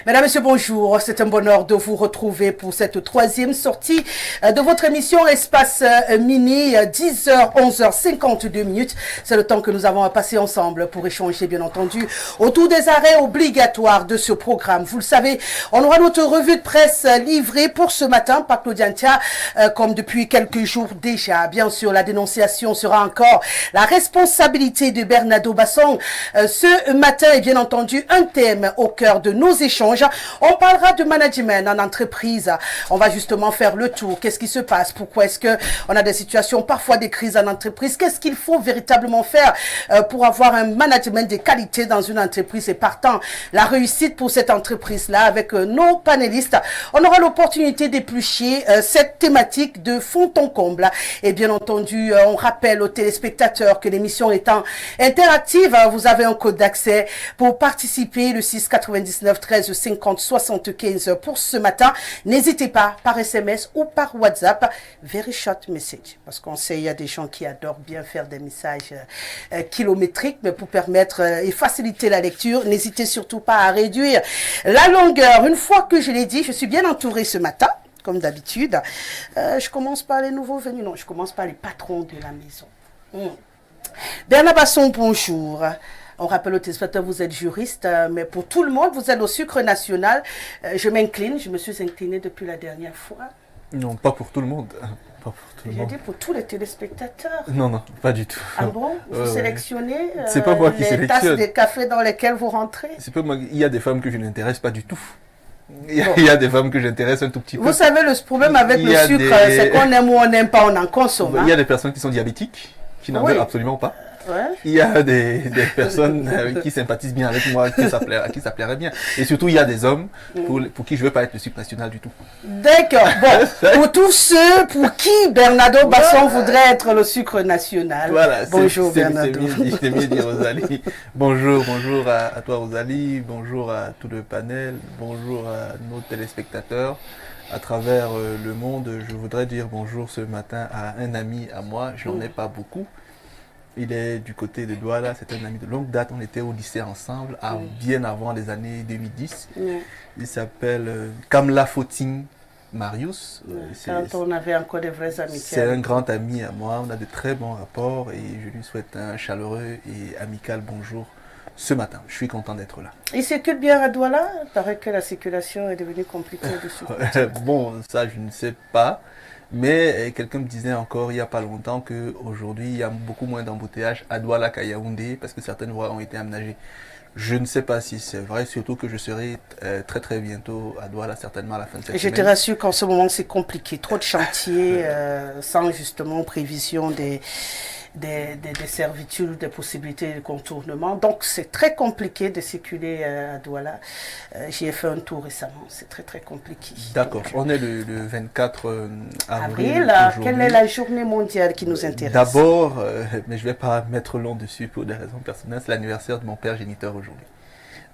Mesdames, Messieurs, bonjour. C'est un bonheur de vous retrouver pour cette troisième sortie de votre émission Espace Mini, 10h, 11h52 minutes. C'est le temps que nous avons à passer ensemble pour échanger, bien entendu, autour des arrêts obligatoires de ce programme. Vous le savez, on aura notre revue de presse livrée pour ce matin par Claudia Ntia, comme depuis quelques jours déjà. Bien sûr, la dénonciation sera encore la responsabilité de Bernardo Basson. Ce matin est bien entendu un thème au cœur de nos échanges. On parlera de management en entreprise. On va justement faire le tour. Qu'est-ce qui se passe? Pourquoi est-ce que on a des situations, parfois des crises en entreprise? Qu'est-ce qu'il faut véritablement faire pour avoir un management de qualité dans une entreprise et partant la réussite pour cette entreprise-là avec nos panélistes? On aura l'opportunité d'éplucher cette thématique de fond en comble. Et bien entendu, on rappelle aux téléspectateurs que l'émission étant interactive, vous avez un code d'accès pour participer, le 6 99 13 50 75 pour ce matin. N'hésitez pas par SMS ou par WhatsApp, very short message, parce qu'on sait il y a des gens qui adorent bien faire des messages kilométriques, mais pour permettre et faciliter la lecture, n'hésitez surtout pas à réduire la longueur. Une fois que je l'ai dit, je suis bien entourée ce matin, comme d'habitude. Je commence par les nouveaux venus, non, je commence par les patrons de la maison. Bernard Basson, bonjour. On rappelle aux téléspectateurs, vous êtes juriste, mais pour tout le monde, vous êtes au sucre national. Je m'incline, je me suis inclinée depuis la dernière fois. Non, pas pour tout le monde. Pas pour tout le monde. J'ai dit pour tous les téléspectateurs. Non, non, pas du tout. Ah bon? Vous sélectionnez c'est pas moi qui les sélectionne. tasses de café dans lesquelles vous rentrez? C'est pas moi. Il y a des femmes que je n'intéresse pas du tout. Il y a des femmes que j'intéresse un tout petit peu. Vous savez, le problème avec le sucre, c'est qu'on aime ou on n'aime pas, on en consomme. Il y a des personnes qui sont diabétiques, qui n'en veulent absolument pas. Ouais. Il y a des personnes qui sympathisent bien avec moi, à qui ça plairait bien. Et surtout, il y a des hommes pour qui je ne veux pas être le sucre national du tout. D'accord. Bon, pour tous ceux pour qui Bernardo Basson voudrait être le sucre national. Voilà, bonjour Bernardo. C'est mieux dit Rosalie. Bonjour à toi Rosalie, bonjour à tout le panel, bonjour à nos téléspectateurs. À travers le monde, je voudrais dire bonjour ce matin à un ami à moi, j'en ai pas beaucoup. Il est du côté de Douala, c'est un ami de longue date, on était au lycée ensemble, bien avant les années 2010. Il s'appelle Kamla Foting Marius. Quand on avait encore des vraies amitiés. C'est un grand ami à moi, on a de très bons rapports et je lui souhaite un chaleureux et amical bonjour ce matin. Je suis content d'être là. Il circule bien à Douala? Il paraît que la circulation est devenue compliquée dessus. Bon, ça je ne sais pas. Mais quelqu'un me disait encore il n'y a pas longtemps qu'aujourd'hui il y a beaucoup moins d'embouteillages à Douala qu'à Yaoundé parce que certaines voies ont été aménagées. Je ne sais pas si c'est vrai, surtout que je serai très très bientôt à Douala, certainement à la fin de cette semaine. Je te rassure qu'en ce moment c'est compliqué, trop de chantiers sans justement prévision des servitudes, des possibilités de contournement. Donc c'est très compliqué de circuler à Douala. J'y ai fait un tour récemment, c'est très très compliqué. D'accord, on est le 24 avril. Quelle est la journée mondiale qui nous intéresse? D'abord, mais je ne vais pas mettre long dessus pour des raisons personnelles, c'est l'anniversaire de mon père géniteur aujourd'hui.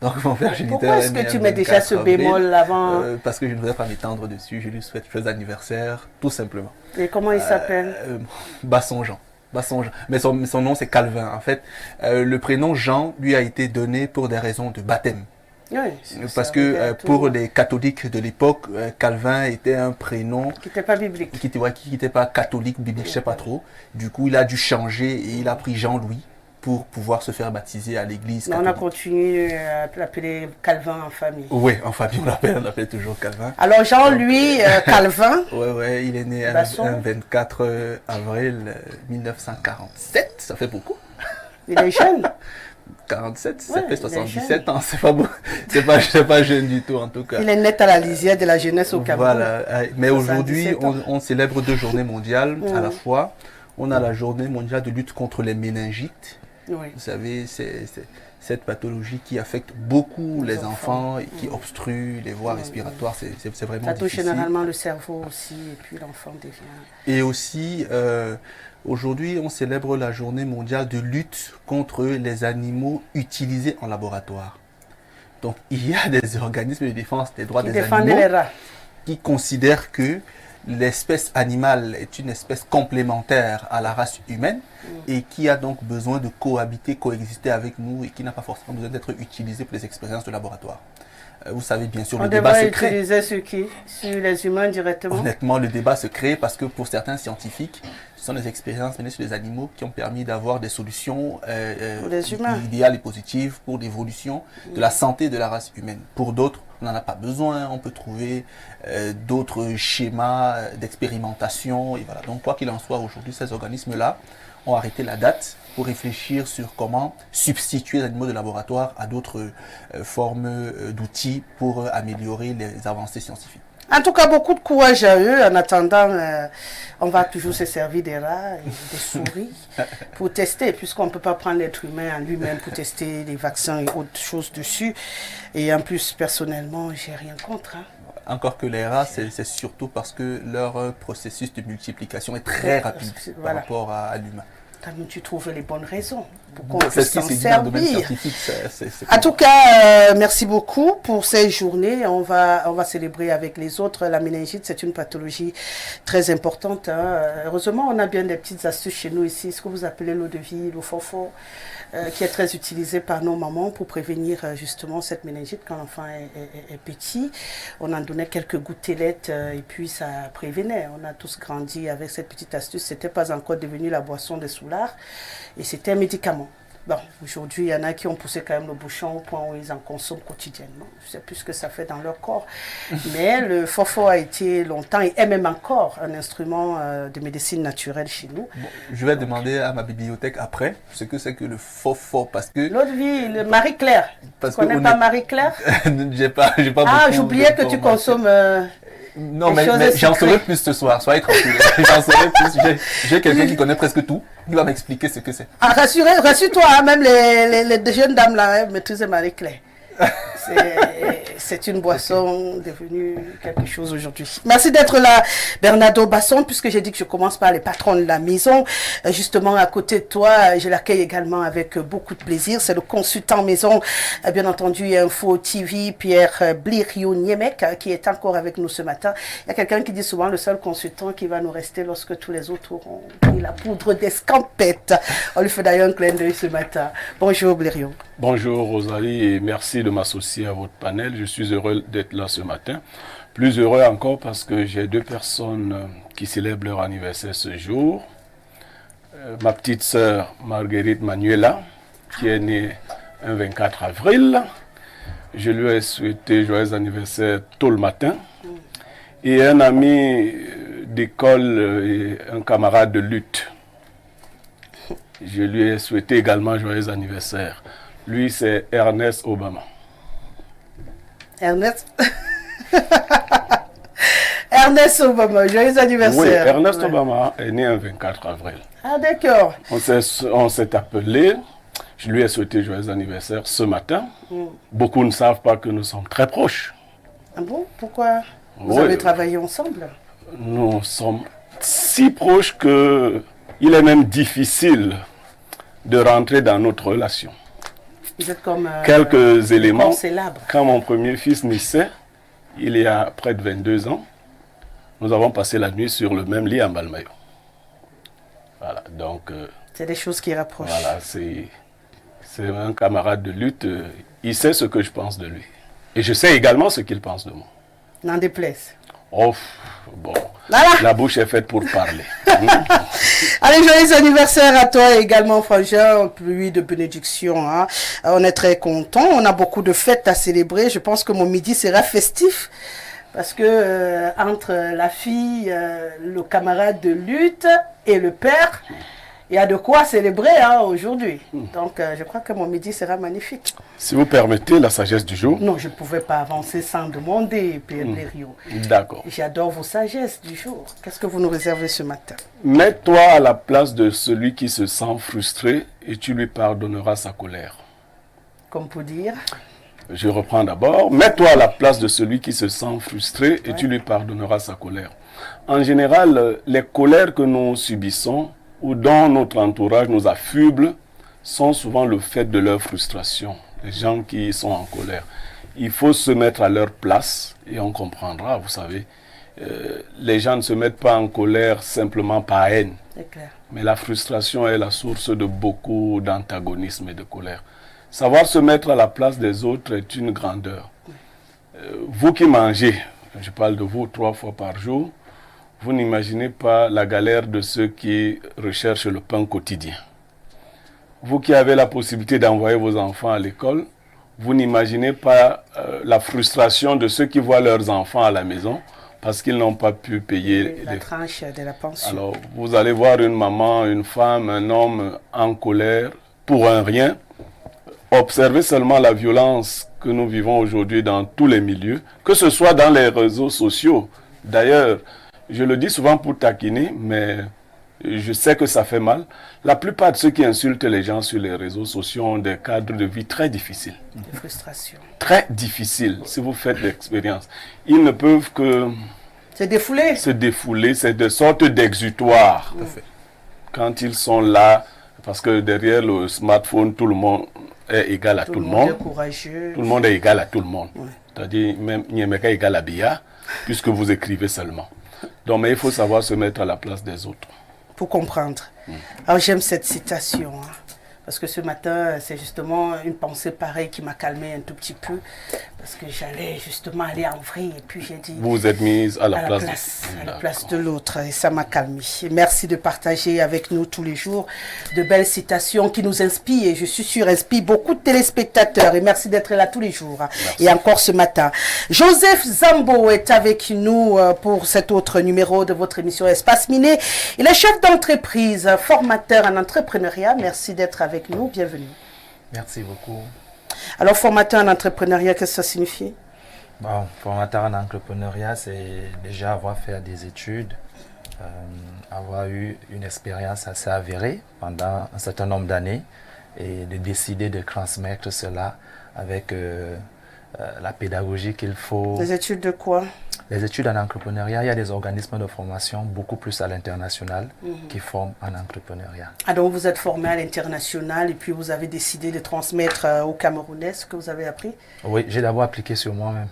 Donc mon père géniteur. Pourquoi est-ce que tu mets déjà ce bémol avant? Parce que je ne voudrais pas m'étendre dessus, je lui souhaite joyeux anniversaire, tout simplement. Et comment il s'appelle? Basson Jean. Mais son nom c'est Calvin. En fait, le prénom Jean lui a été donné pour des raisons de baptême. Oui, parce que pour les catholiques de l'époque, Calvin était un prénom qui n'était pas biblique. Qui n'était pas catholique, biblique, je ne sais pas trop. Du coup, il a dû changer et il a pris Jean-Louis pour pouvoir se faire baptiser à l'église catholique. On a continué à l'appeler Calvin en famille. Oui, en famille, on l'appelle toujours Calvin. Alors Jean-Louis Calvin. Oui, il est né un 24 avril 1947, ça fait beaucoup. Il est jeune. 47, ça fait 77 ans, c'est pas beau. C'est pas jeune du tout en tout cas. Il est net à la lisière de la jeunesse au Cameroun. Voilà, mais aujourd'hui, on célèbre 2 journées mondiales à la fois. On a la journée mondiale de lutte contre les méningites. Vous savez, c'est cette pathologie qui affecte beaucoup les enfants et qui obstrue les voies respiratoires. C'est vraiment difficile. Ça touche généralement le cerveau aussi et puis l'enfant devient... Et aussi, aujourd'hui, on célèbre la journée mondiale de lutte contre les animaux utilisés en laboratoire. Donc, il y a des organismes de défense des droits des animaux qui considèrent que l'espèce animale est une espèce complémentaire à la race humaine et qui a donc besoin de cohabiter, coexister avec nous et qui n'a pas forcément besoin d'être utilisée pour les expériences de laboratoire. Vous savez, bien sûr, On le débat devrait se crée. utiliser sur qui? Sur les humains directement? Honnêtement, le débat se crée parce que pour certains scientifiques, ce sont des expériences menées sur les animaux qui ont permis d'avoir des solutions Pour les humains. idéales et positives pour l'évolution de la santé de la race humaine. Pour d'autres, on n'en a pas besoin, on peut trouver d'autres schémas d'expérimentation. Et voilà. Donc, quoi qu'il en soit, aujourd'hui, ces organismes-là ont arrêté la date pour réfléchir sur comment substituer les animaux de laboratoire à d'autres formes d'outils pour améliorer les avancées scientifiques. En tout cas, beaucoup de courage à eux. En attendant, on va toujours se servir des rats et des souris pour tester, puisqu'on ne peut pas prendre l'être humain en lui-même pour tester les vaccins et autres choses dessus. Et en plus, personnellement, j'ai rien contre. Encore que les rats, c'est surtout parce que leur processus de multiplication est très rapide par rapport à l'humain. Quand tu trouves les bonnes raisons pour qu'on puisse s'en servir. En tout cas, merci beaucoup pour cette journée. On va célébrer avec les autres. La méningite, c'est une pathologie très importante. Heureusement, on a bien des petites astuces chez nous ici. Ce que vous appelez l'eau de vie, l'eau fofo, qui est très utilisée par nos mamans pour prévenir justement cette méningite quand l'enfant est petit. On en donnait quelques gouttelettes et puis ça prévenait. On a tous grandi avec cette petite astuce. C'était pas encore devenu la boisson des soulards et c'était un médicament. Bon, aujourd'hui, il y en a qui ont poussé quand même le bouchon au point où ils en consomment quotidiennement. Je ne sais plus ce que ça fait dans leur corps. Mais le fofo a été longtemps et est même encore un instrument de médecine naturelle chez nous. Bon, je vais demander à ma bibliothèque après ce que c'est que le fofo parce que... L'autre vie, le Marie-Claire. Tu connais pas Marie-Claire? J'ai pas beaucoup j'oubliais que tu consommes... Non, mais j'en saurai plus ce soir, soyez tranquille. J'en saurai plus. J'ai quelqu'un qui connaît presque tout. Il va m'expliquer ce que c'est. Ah, rassure-toi, hein, même les jeunes dames là maîtrisent Marie-Claire. C'est une boisson devenue quelque chose aujourd'hui. Merci d'être là, Bernardo Basson, puisque j'ai dit que je commence par les patrons de la maison. Justement, à côté de toi, je l'accueille également avec beaucoup de plaisir. C'est le consultant maison, bien entendu, Info TV, Pierre Blirio-Niemek, qui est encore avec nous ce matin. Il y a quelqu'un qui dit souvent le seul consultant qui va nous rester lorsque tous les autres auront pris la poudre d'escampette. On lui fait d'ailleurs un clin d'œil ce matin. Bonjour, Blirio. Bonjour Rosalie et merci de m'associer à votre panel. Je suis heureux d'être là ce matin. Plus heureux encore parce que j'ai deux personnes qui célèbrent leur anniversaire ce jour. Ma petite sœur Marguerite Manuela, qui est née un 24 avril. Je lui ai souhaité joyeux anniversaire tôt le matin. Et un ami d'école et un camarade de lutte. Je lui ai souhaité également joyeux anniversaire. Lui, c'est Ernest Obama. Ernest Ernest Obama, joyeux anniversaire. Oui, Ernest Obama est né un 24 avril. Ah, d'accord. On s'est appelé. Je lui ai souhaité joyeux anniversaire ce matin. Beaucoup ne savent pas que nous sommes très proches. Ah bon? Pourquoi? Vous avez travaillé ensemble? Nous sommes si proches qu'il est même difficile de rentrer dans notre relation. Vous êtes comme quelques éléments. Quand mon premier fils naissait, il y a près de 22 ans, nous avons passé la nuit sur le même lit à Mbalmayo. Voilà, donc... c'est des choses qui rapprochent. Voilà, c'est un camarade de lutte. Il sait ce que je pense de lui. Et je sais également ce qu'il pense de moi. N'en déplaise. Oh, bon, voilà. La bouche est faite pour parler. Allez, joyeux anniversaire à toi également, Frangin, pluie de bénédiction. Hein. On est très contents, on a beaucoup de fêtes à célébrer. Je pense que mon midi sera festif. Parce que entre la fille, le camarade de lutte et le père, il y a de quoi célébrer hein, aujourd'hui. Donc, je crois que mon midi sera magnifique. Si vous permettez, la sagesse du jour. Non, je ne pouvais pas avancer sans demander, Pierre Blirio. D'accord. J'adore vos sagesses du jour. Qu'est-ce que vous nous réservez ce matin? Mets-toi à la place de celui qui se sent frustré et tu lui pardonneras sa colère. Comme pour dire? Je reprends d'abord. Mets-toi à la place de celui qui se sent frustré et tu lui pardonneras sa colère. En général, les colères que nous subissons ou dont notre entourage nous affuble sont souvent le fait de leur frustration. Les gens qui sont en colère. Il faut se mettre à leur place et on comprendra, vous savez. Les gens ne se mettent pas en colère simplement par haine. C'est clair. Mais la frustration est la source de beaucoup d'antagonisme et de colère. Savoir se mettre à la place des autres est une grandeur. Vous qui mangez, je parle de vous 3 fois par jour, vous n'imaginez pas la galère de ceux qui recherchent le pain quotidien. Vous qui avez la possibilité d'envoyer vos enfants à l'école, vous n'imaginez pas la frustration de ceux qui voient leurs enfants à la maison parce qu'ils n'ont pas pu payer la tranche de la pension. Alors, vous allez voir une maman, une femme, un homme en colère pour un rien. Observez seulement la violence que nous vivons aujourd'hui dans tous les milieux, que ce soit dans les réseaux sociaux. D'ailleurs, je le dis souvent pour taquiner, mais je sais que ça fait mal. La plupart de ceux qui insultent les gens sur les réseaux sociaux ont des cadres de vie très difficiles. De frustration. Très difficiles, si vous faites l'expérience. Ils ne peuvent que se défouler. Se défouler, c'est de sorte d'exutoire. Quand ils sont là, parce que derrière le smartphone, tout le monde est égal à tout le monde. Est courageux. Tout le monde est égal à tout le monde. C'est-à-dire, même Niemeka est égal à Bia, puisque vous écrivez seulement. Donc, mais il faut savoir se mettre à la place des autres. Pour comprendre. Alors j'aime cette citation, hein, parce que ce matin, c'est justement une pensée pareille qui m'a calmé un tout petit peu, parce que j'allais justement aller en vrille, et puis j'ai dit... Vous vous êtes mise à la place de l'autre, et ça m'a calmé. Merci de partager avec nous tous les jours de belles citations qui nous inspirent, et je suis sûre inspirent beaucoup de téléspectateurs, et merci d'être là tous les jours, hein, et encore ce matin. Joseph Zambo est avec nous pour cet autre numéro de votre émission Espace Miné. Il est chef d'entreprise, formateur en entrepreneuriat. Merci d'être avec nous, bienvenue. Merci beaucoup. Alors, formateur en entrepreneuriat, qu'est-ce que ça signifie? Bon, formateur en entrepreneuriat, c'est déjà avoir fait des études, avoir eu une expérience assez avérée pendant un certain nombre d'années et de décider de transmettre cela avec la pédagogie qu'il faut. Des études de quoi? Les études en entrepreneuriat, il y a des organismes de formation beaucoup plus à l'international qui forment en entrepreneuriat. Ah, donc vous êtes formé à l'international et puis vous avez décidé de transmettre aux Camerounais ce que vous avez appris? Oui, j'ai d'abord appliqué sur moi-même.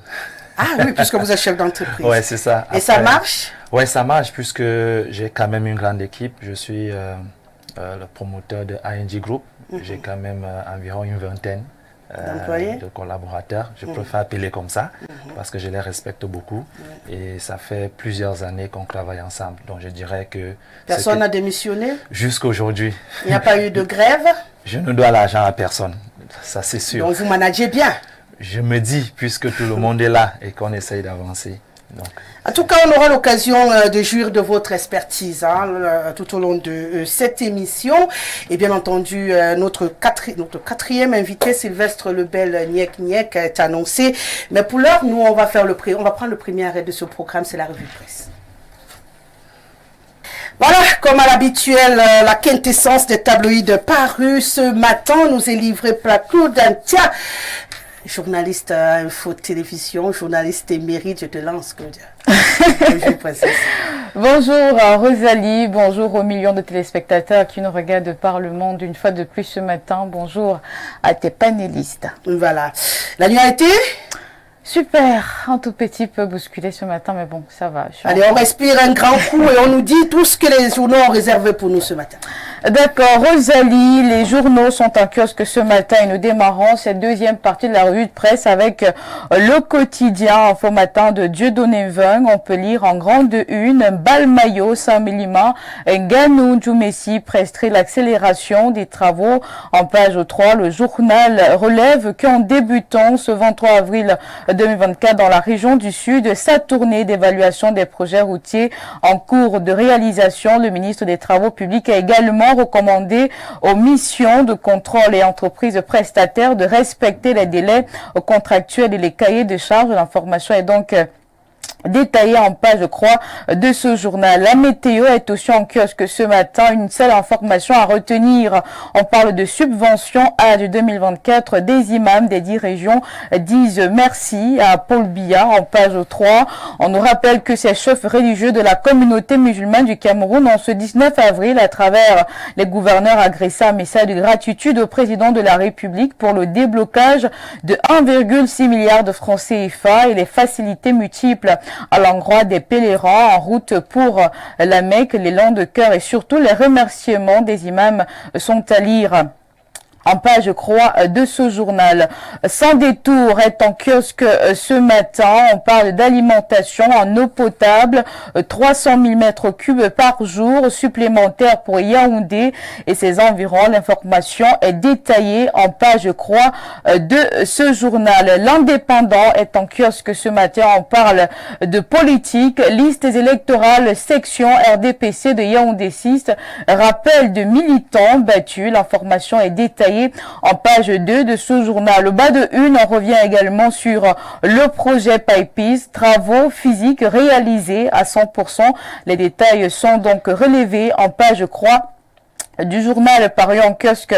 Ah oui, puisque vous êtes chef d'entreprise. Oui, c'est ça. Et ça marche? Oui, ça marche puisque j'ai quand même une grande équipe. Je suis le promoteur de ING Group. J'ai quand même environ une vingtaine de collaborateurs, je préfère appeler comme ça, parce que je les respecte beaucoup. Et ça fait plusieurs années qu'on travaille ensemble. Donc je dirais que... Personne n'a démissionné? Jusqu'à aujourd'hui. Il n'y a pas eu de grève? Je ne dois l'argent à personne, ça c'est sûr. Donc vous managez bien? Je me dis, puisque tout le monde est là et qu'on essaye d'avancer. En tout cas, on aura l'occasion de jouir de votre expertise tout au long de cette émission. Et bien entendu, notre quatrième invité, Sylvestre Lebel Niek, est annoncé. Mais pour l'heure, nous, on va prendre le premier arrêt de ce programme, c'est la revue de presse. Voilà, comme à l'habituel, la quintessence des tabloïds parus ce matin nous est livrée par Claude Antia. Journaliste info télévision, journaliste émérite, je te lance, Claudia. Bonjour, princesse. Bonjour Rosalie, bonjour aux millions de téléspectateurs qui nous regardent par le monde une fois de plus ce matin. Bonjour à tes panélistes. Voilà. La nuit a été super, un tout petit peu bousculé ce matin, mais bon, ça va. Allez, on respire un grand coup et on nous dit tout ce que les journaux ont réservé pour nous ce matin. D'accord, Rosalie, les journaux sont en kiosque ce matin et nous démarrons cette deuxième partie de la revue de presse avec le quotidien Info Matin de Dieudonné Vung. On peut lire en grande une, Balmayo, Saint-Mélima, Ganou, Djoumessi presterait l'accélération des travaux. En page 3, le journal relève qu'en débutant ce 23 avril 2024 dans la région du Sud, sa tournée d'évaluation des projets routiers en cours de réalisation, le ministre des Travaux publics a également recommandé aux missions de contrôle et entreprises prestataires de respecter les délais contractuels et les cahiers de charges. L'information est donc détaillé en page, je crois, de ce journal. La météo est aussi en kiosque ce matin. Une seule information à retenir. On parle de subvention Hajj 2024. Des imams des 10 régions disent merci à Paul Biya en page 3. On nous rappelle que ces chefs religieux de la communauté musulmane du Cameroun ont ce 19 avril, à travers les gouverneurs, adressé un message de gratitude au président de la République pour le déblocage de 1,6 milliard de francs CFA et les facilités multiples à l'endroit des pèlerins en route pour la Mecque. Les longs de cœur et surtout les remerciements des imams sont à lire en page croix de ce journal. Sans détour est en kiosque ce matin. On parle d'alimentation en eau potable, 300 000 mètres cubes par jour supplémentaires pour Yaoundé et ses environs. L'information est détaillée en page croix de ce journal. L'Indépendant est en kiosque ce matin. On parle de politique, listes électorales, section RDPC de Yaoundé 6, rappel de militants battus. L'information est détaillée en page 2 de ce journal. Au bas de une, on revient également sur le projet PIPIS, travaux physiques réalisés à 100%. Les détails sont donc relevés en page croix du journal paru en kiosque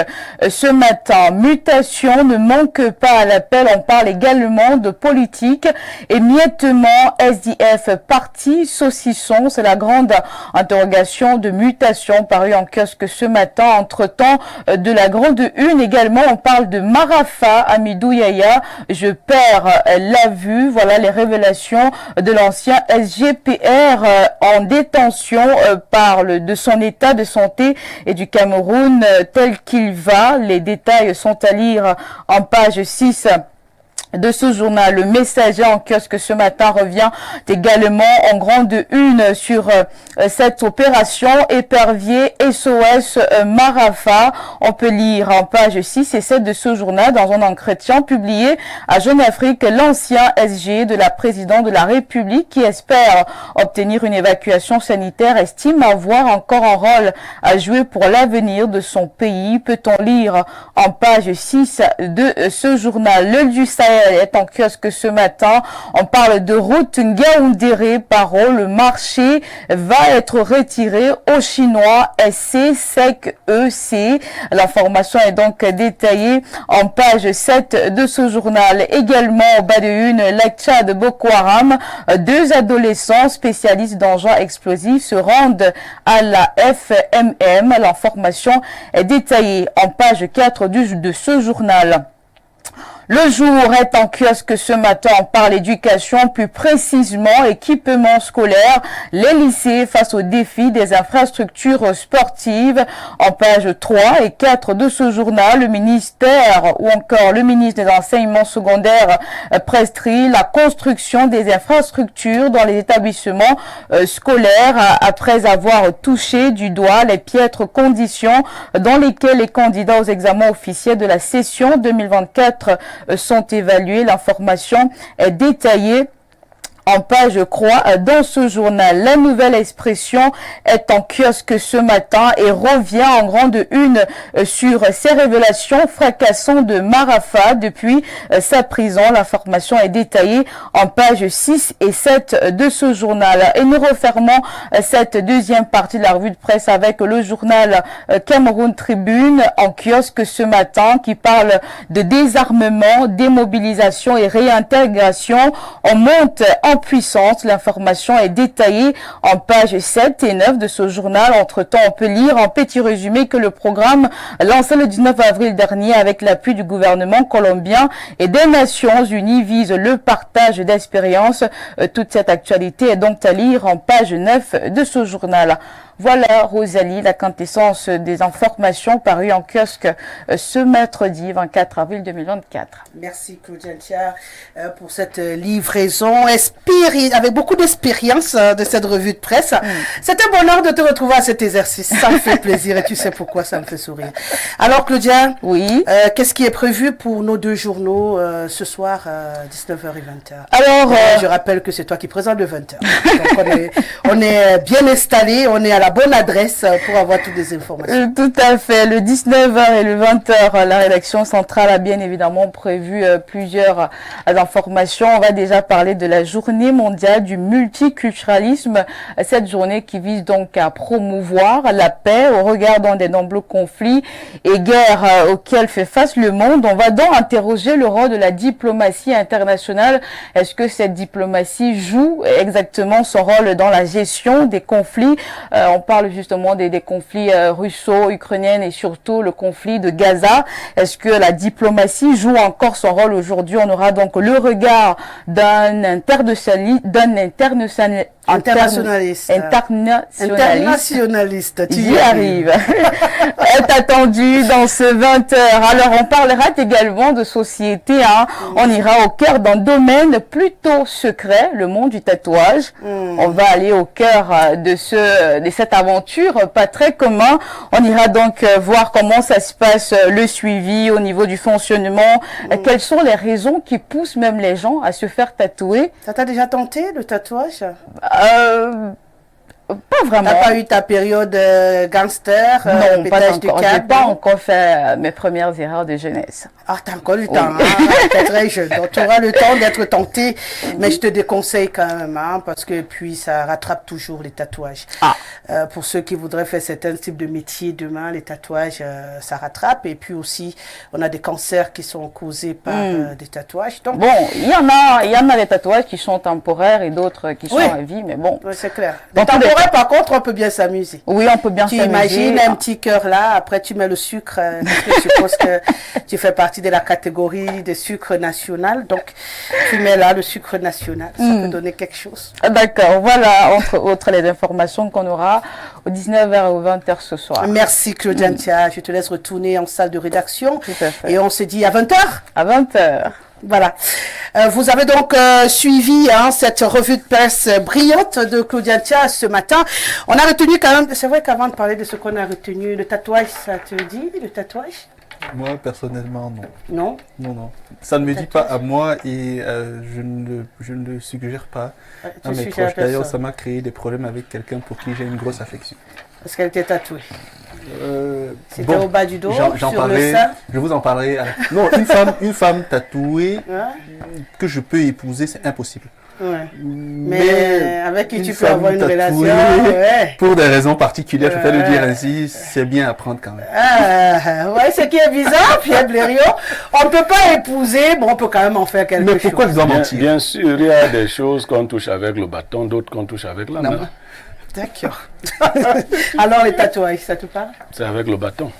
ce matin. Mutation ne manque pas à l'appel. On parle également de politique. Émiettement, SDF, parti saucisson. C'est la grande interrogation de mutation paru en kiosque ce matin. Entre-temps, de la grande une également, on parle de Marafa, Amidou Yaya. Je perds la vue. Voilà les révélations de l'ancien SGPR en détention. Parle de son état de santé et du Cameroun tel qu'il va. Les détails sont à lire en page 6 de ce journal. Le Messager en kiosque ce matin revient également en grande une sur cette opération épervier SOS Marafa. On peut lire en page 6 et 7 de ce journal dans un entretien publié à Jeune Afrique l'ancien SG de la présidente de la République qui espère obtenir une évacuation sanitaire estime avoir encore un rôle à jouer pour l'avenir de son pays. Peut-on lire en page 6 de ce journal. Le du Sahel est en kiosque ce matin. On parle de route Ngaoundéré Paro. Le marché va être retiré aux Chinois SC-SEC. L'information est donc détaillée en page 7 de ce journal. Également au bas de une, la Tchad Boko Haram. 2 adolescents spécialistes d'engins explosifs se rendent à la FMM. L'information est détaillée en page 4 de ce journal. Le jour est en kiosque ce matin. On parle éducation, plus précisément équipement scolaire. Les lycées face aux défis des infrastructures sportives. En page 3 et 4 de ce journal, le ministère ou encore le ministre des enseignements secondaires prescrit la construction des infrastructures dans les établissements scolaires après avoir touché du doigt les piètres conditions dans lesquelles les candidats aux examens officiels de la session 2024 sont évalués. L'information est détaillée en page croix dans ce journal. La nouvelle expression est en kiosque ce matin et revient en grande une sur ces révélations fracassantes de Marafa depuis sa prison. L'information est détaillée en page 6 et 7 de ce journal. Et nous refermons cette deuxième partie de la revue de presse avec le journal Cameroun Tribune en kiosque ce matin qui parle de désarmement, démobilisation et réintégration. On monte en puissance. L'information est détaillée en pages 7 et 9 de ce journal. Entre-temps, on peut lire en petit résumé que le programme lancé le 19 avril dernier avec l'appui du gouvernement colombien et des Nations Unies vise le partage d'expériences. Toute cette actualité est donc à lire en page 9 de ce journal. Voilà, Rosalie, la quintessence des informations parues en kiosque ce mercredi 24 avril 2024. Merci Claudia Ntia pour cette livraison avec beaucoup d'expérience de cette revue de presse. C'est un bonheur de te retrouver à cet exercice. Ça me fait plaisir et tu sais pourquoi ça me fait sourire. Alors Claudia, oui. Qu'est-ce qui est prévu pour nos deux journaux ce soir 19h et 20h? Alors, je rappelle que c'est toi qui présente le 20h. Donc on est bien installé, on est à la bonne adresse pour avoir toutes les informations. Tout à fait. Le 19h et le 20h, la rédaction centrale a bien évidemment prévu plusieurs informations. On va déjà parler de la journée mondiale du multiculturalisme. Cette journée qui vise donc à promouvoir la paix au regard des nombreux conflits et guerres auxquels fait face le monde. On va donc interroger le rôle de la diplomatie internationale. Est-ce que cette diplomatie joue exactement son rôle dans la gestion des conflits? on parle justement des conflits russo-ukrainiens et surtout le conflit de Gaza. Est-ce que la diplomatie joue encore son rôle aujourd'hui? On aura donc le regard d'un internationaliste. Tu y arrives. Est attendu dans ce 20h. Alors, on parlera également de société. Hein. On ira au cœur d'un domaine plutôt secret, le monde du tatouage. On va aller au cœur de cette aventure pas très commun. On ira donc voir comment ça se passe, le suivi au niveau du fonctionnement. Quelles sont les raisons qui poussent même les gens à se faire tatouer? Ça t'a déjà tenté le tatouage? Pas vraiment. T'as pas eu ta période gangster, non, pas pétage de encore. câble? J'ai pas encore fait mes premières erreurs de jeunesse. Ah, t'as encore le temps, hein? T'es très jeune, donc tu auras le temps d'être tenté, mais je te déconseille quand même, hein, parce que puis ça rattrape toujours les tatouages. Pour ceux qui voudraient faire certains types de métiers demain, les tatouages, ça rattrape, et puis aussi, on a des cancers qui sont causés par des tatouages. Donc, bon, il y en a des tatouages qui sont temporaires et d'autres qui sont à vie, mais bon. Oui, c'est clair. Les temporaires, par contre, on peut bien s'amuser. Oui, on peut bien s'amuser. Tu imagines un petit cœur là, après tu mets le sucre, parce que je suppose que tu fais partie de la catégorie des sucres national, donc tu mets là le sucre national, ça peut donner quelque chose. D'accord, voilà, entre autres les informations qu'on aura au 19h ou 20h ce soir. Merci Claudiantia, je te laisse retourner en salle de rédaction. Tout à fait. Et on se dit à 20h. À 20h. Voilà. Vous avez donc suivi cette revue de presse brillante de Claudiantia ce matin. On a retenu quand même, c'est vrai qu'avant de parler de ce qu'on a retenu, le tatouage, ça te dit, le tatouage? Moi, personnellement, non. Non? Non, non. Ça ne me dit pas à moi et je ne le suggère pas à mes proches. D'ailleurs, ça m'a créé des problèmes avec quelqu'un pour qui j'ai une grosse affection. Parce qu'elle était tatouée. C'était au bas du dos, j'en sur parlerai, le sein. je vous en parlerai. Non, une femme tatouée que je peux épouser, c'est impossible. Ouais. Mais avec qui tu peux avoir une relation. Pour des raisons particulières, je peux le dire ainsi, c'est bien à prendre quand même. Ouais, ce qui est bizarre, Pierre Blériot, on ne peut pas épouser, mais on peut quand même en faire quelque chose. Mais pourquoi je dois mentir? Bien sûr, il y a des choses qu'on touche avec le bâton, d'autres qu'on touche avec la main. D'accord. Alors les tatouages, ça te parle? C'est avec le bâton.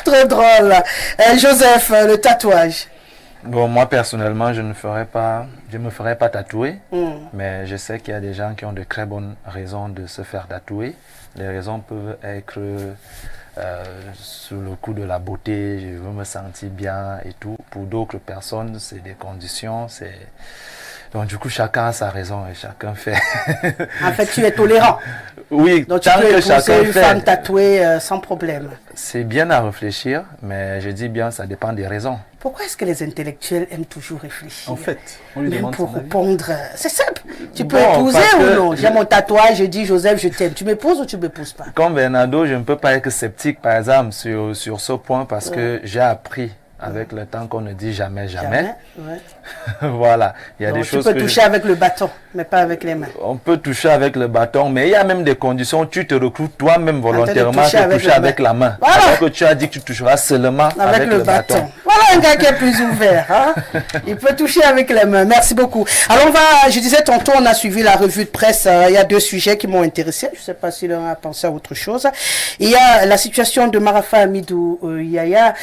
Très drôle. Joseph, le tatouage. Bon, moi personnellement, je ne me ferai pas tatouer, mais je sais qu'il y a des gens qui ont de très bonnes raisons de se faire tatouer. Les raisons peuvent être sous le coup de la beauté, je veux me sentir bien et tout. Pour d'autres personnes, c'est des conditions, donc du coup, chacun a sa raison et chacun fait. En fait, tu es tolérant. Oui, donc tu peux épouser une femme tatouée sans problème. C'est bien à réfléchir, mais je dis bien, ça dépend des raisons. Pourquoi est-ce que les intellectuels aiment toujours réfléchir? En fait, on lui demande pour son avis. répondre, c'est simple. Tu peux épouser ou non? J'ai mon tatouage, je dis Joseph, je t'aime. Tu m'épouses ou tu ne m'épouses pas? Comme Bernardo, je ne peux pas être sceptique, par exemple, sur ce point, parce que j'ai appris avec le temps qu'on ne dit jamais. Voilà. Il y a des choses tu peux toucher avec le bâton, mais pas avec les mains. On peut toucher avec le bâton, mais il y a même des conditions où tu te recrutes toi-même volontairement à toucher avec la main. Voilà. Alors que tu as dit que tu toucheras seulement avec le bâton. Voilà un gars qui est plus ouvert. Hein? Il peut toucher avec les mains. Merci beaucoup. Alors je disais tantôt, on a suivi la revue de presse. Il y a deux sujets qui m'ont intéressé. Je ne sais pas si l'on a pensé à autre chose. Il y a la situation de Marafa Hamidou Yaya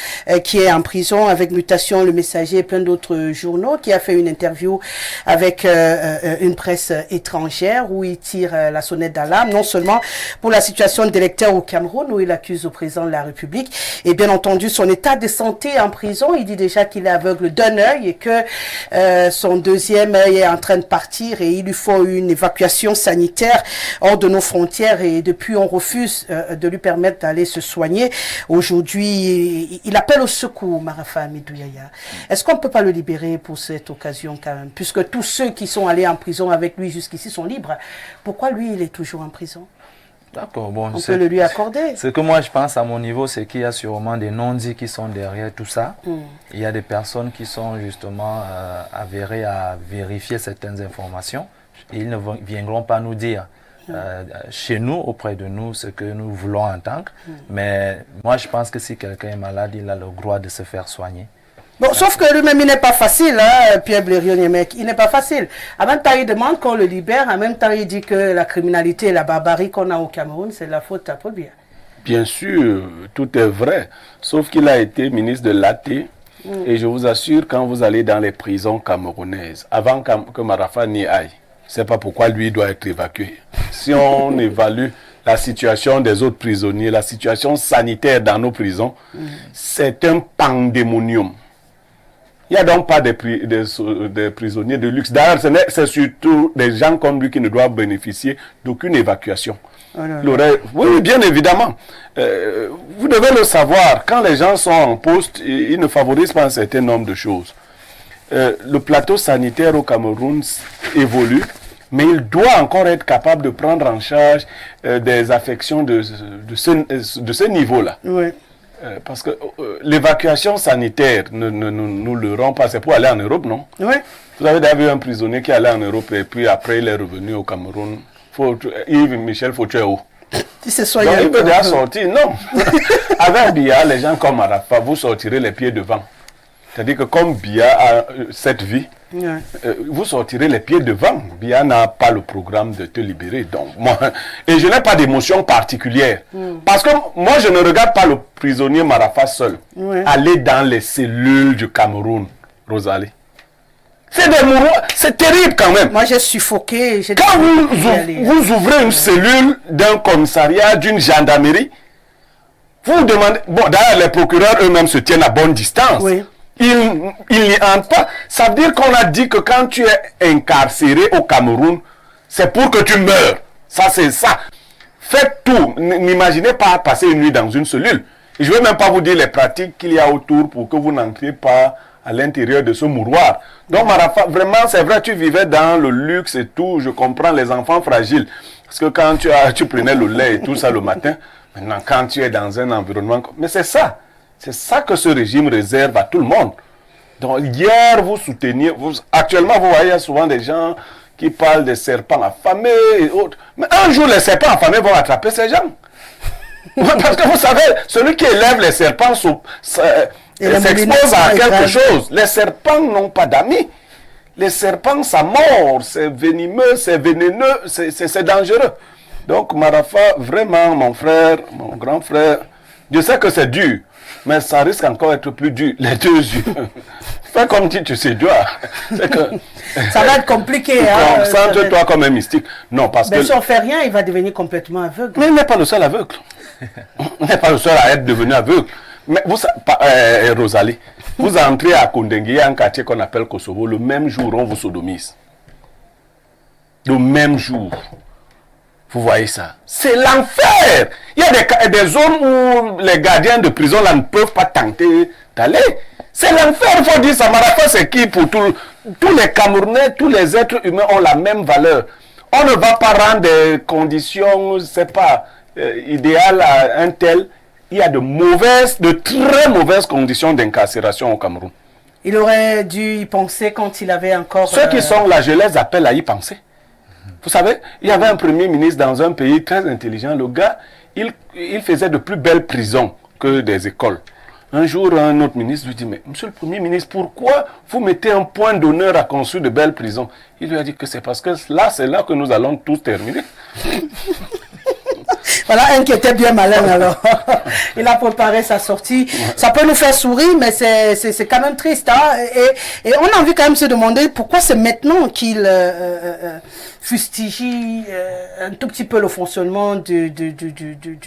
qui est en prison avec Mutation, Le Messager et plein d'autres journaux, qui a fait une interview avec une presse étrangère où il tire la sonnette d'alarme, non seulement pour la situation des lecteurs au Cameroun, où il accuse au président de la République, et bien entendu son état de santé en prison. Il dit déjà qu'il est aveugle d'un œil et que son deuxième œil est en train de partir et il lui faut une évacuation sanitaire hors de nos frontières, et depuis on refuse de lui permettre d'aller se soigner. Aujourd'hui, il appelle au secours, Marafa Hamidou Yaya. Est-ce qu'on ne peut pas le libérer pour cette occasion quand même, puisque tous ceux qui sont allés en prison avec lui jusqu'ici sont libres? Pourquoi lui, il est toujours en prison? D'accord, bon, on peut le lui accorder. Ce que moi je pense à mon niveau, c'est qu'il y a sûrement des non-dits qui sont derrière tout ça. Il y a des personnes qui sont justement avérées à vérifier certaines informations. Ils ne viendront pas nous dire chez nous, auprès de nous, ce que nous voulons entendre. Mais moi je pense que si quelqu'un est malade, il a le droit de se faire soigner. Bon, sauf que lui-même, il n'est pas facile, hein, Pierre Blériot-Niemek, il n'est pas facile. En même temps, il demande qu'on le libère, en même temps, il dit que la criminalité et la barbarie qu'on a au Cameroun, c'est de la faute à Paul Biya. Bien sûr, tout est vrai, sauf qu'il a été ministre de l'AT, et je vous assure, quand vous allez dans les prisons camerounaises, avant que Marafa n'y aille, je ne sais pas pourquoi lui doit être évacué. Si on évalue la situation des autres prisonniers, la situation sanitaire dans nos prisons, c'est un pandémonium. Il n'y a donc pas des prisonniers de luxe. D'ailleurs, c'est surtout des gens comme lui qui ne doivent bénéficier d'aucune évacuation. Oui, bien évidemment. Vous devez le savoir, quand les gens sont en poste, ils ne favorisent pas un certain nombre de choses. Le plateau sanitaire au Cameroun évolue, mais il doit encore être capable de prendre en charge des affections de ce niveau-là. Oui. Parce que l'évacuation sanitaire ne nous le rend pas. C'est pour aller en Europe, non? Oui. Vous avez déjà vu un prisonnier qui allait en Europe et puis après il est revenu au Cameroun. Yves-Michel Fautuéo. Il peut déjà sortir. Non. Avec Biya, les gens comme Arafa, vous sortirez les pieds devant. C'est-à-dire que comme Biya a cette vie, vous sortirez les pieds devant. Biya n'a pas le programme de te libérer. Donc, moi, et je n'ai pas d'émotion particulière. Parce que moi, je ne regarde pas le prisonnier Marafa seul aller dans les cellules du Cameroun, Rosalie. C'est terrible quand même. Moi, j'ai suffoqué. Quand vous ouvrez une cellule d'un commissariat, d'une gendarmerie, vous demandez... Bon, d'ailleurs, les procureurs eux-mêmes se tiennent à bonne distance. Oui. Ils n'y entrent pas. Ça veut dire qu'on a dit que quand tu es incarcéré au Cameroun, c'est pour que tu meurs. Ça, c'est ça. Faites tout. N'imaginez pas passer une nuit dans une cellule. Et je ne vais même pas vous dire les pratiques qu'il y a autour pour que vous n'entriez pas à l'intérieur de ce mouroir. Donc, Marafa, vraiment, c'est vrai, tu vivais dans le luxe et tout. Je comprends les enfants fragiles. Parce que quand tu prenais le lait et tout ça le matin, maintenant, quand tu es dans un environnement... Mais c'est ça. C'est ça que ce régime réserve à tout le monde. Donc, hier, vous souteniez... Actuellement, vous voyez souvent des gens qui parlent des serpents affamés et autres. Mais un jour, les serpents affamés vont attraper ces gens. Parce que vous savez, celui qui élève les serpents s'expose à quelque chose. Les serpents n'ont pas d'amis. Les serpents, ça mord, c'est venimeux, c'est vénéneux, c'est dangereux. Donc, Marafa, vraiment, mon frère, mon grand frère, je sais que c'est dur, mais ça risque encore d'être plus dur, les deux yeux. Fais comme si tu sais, dois. Ça va être compliqué. Concentre-toi comme un mystique. Non, parce que... si on ne fait rien, il va devenir complètement aveugle. Mais il n'est pas le seul aveugle. Il n'est pas le seul à être devenu aveugle. Mais vous, Rosalie, vous entrez à Kondengui, un quartier qu'on appelle Kosovo, le même jour, on vous sodomise. Le même jour. Vous voyez ça? C'est l'enfer. Il y a des zones où les gardiens de prison là, ne peuvent pas tenter d'aller. C'est l'enfer, il faut dire ça. Marafa, c'est qui pour tous les Camerounais, tous les êtres humains ont la même valeur. On ne va pas rendre des conditions, je ne sais pas, idéales à un tel. Il y a de très mauvaises conditions d'incarcération au Cameroun. Il aurait dû y penser quand il avait encore... Ceux qui sont là, je les appelle à y penser. Vous savez, il y avait un premier ministre dans un pays très intelligent. Le gars, il faisait de plus belles prisons que des écoles. Un jour, un autre ministre lui dit, mais monsieur le Premier ministre, pourquoi vous mettez un point d'honneur à construire de belles prisons? Il lui a dit que c'est parce que là, c'est là que nous allons tous terminer. Voilà un qui était bien malin alors. Il a préparé sa sortie. Ça peut nous faire sourire, mais c'est quand même triste. Hein? Et on a envie quand même de se demander pourquoi c'est maintenant qu'il fustige un tout petit peu le fonctionnement du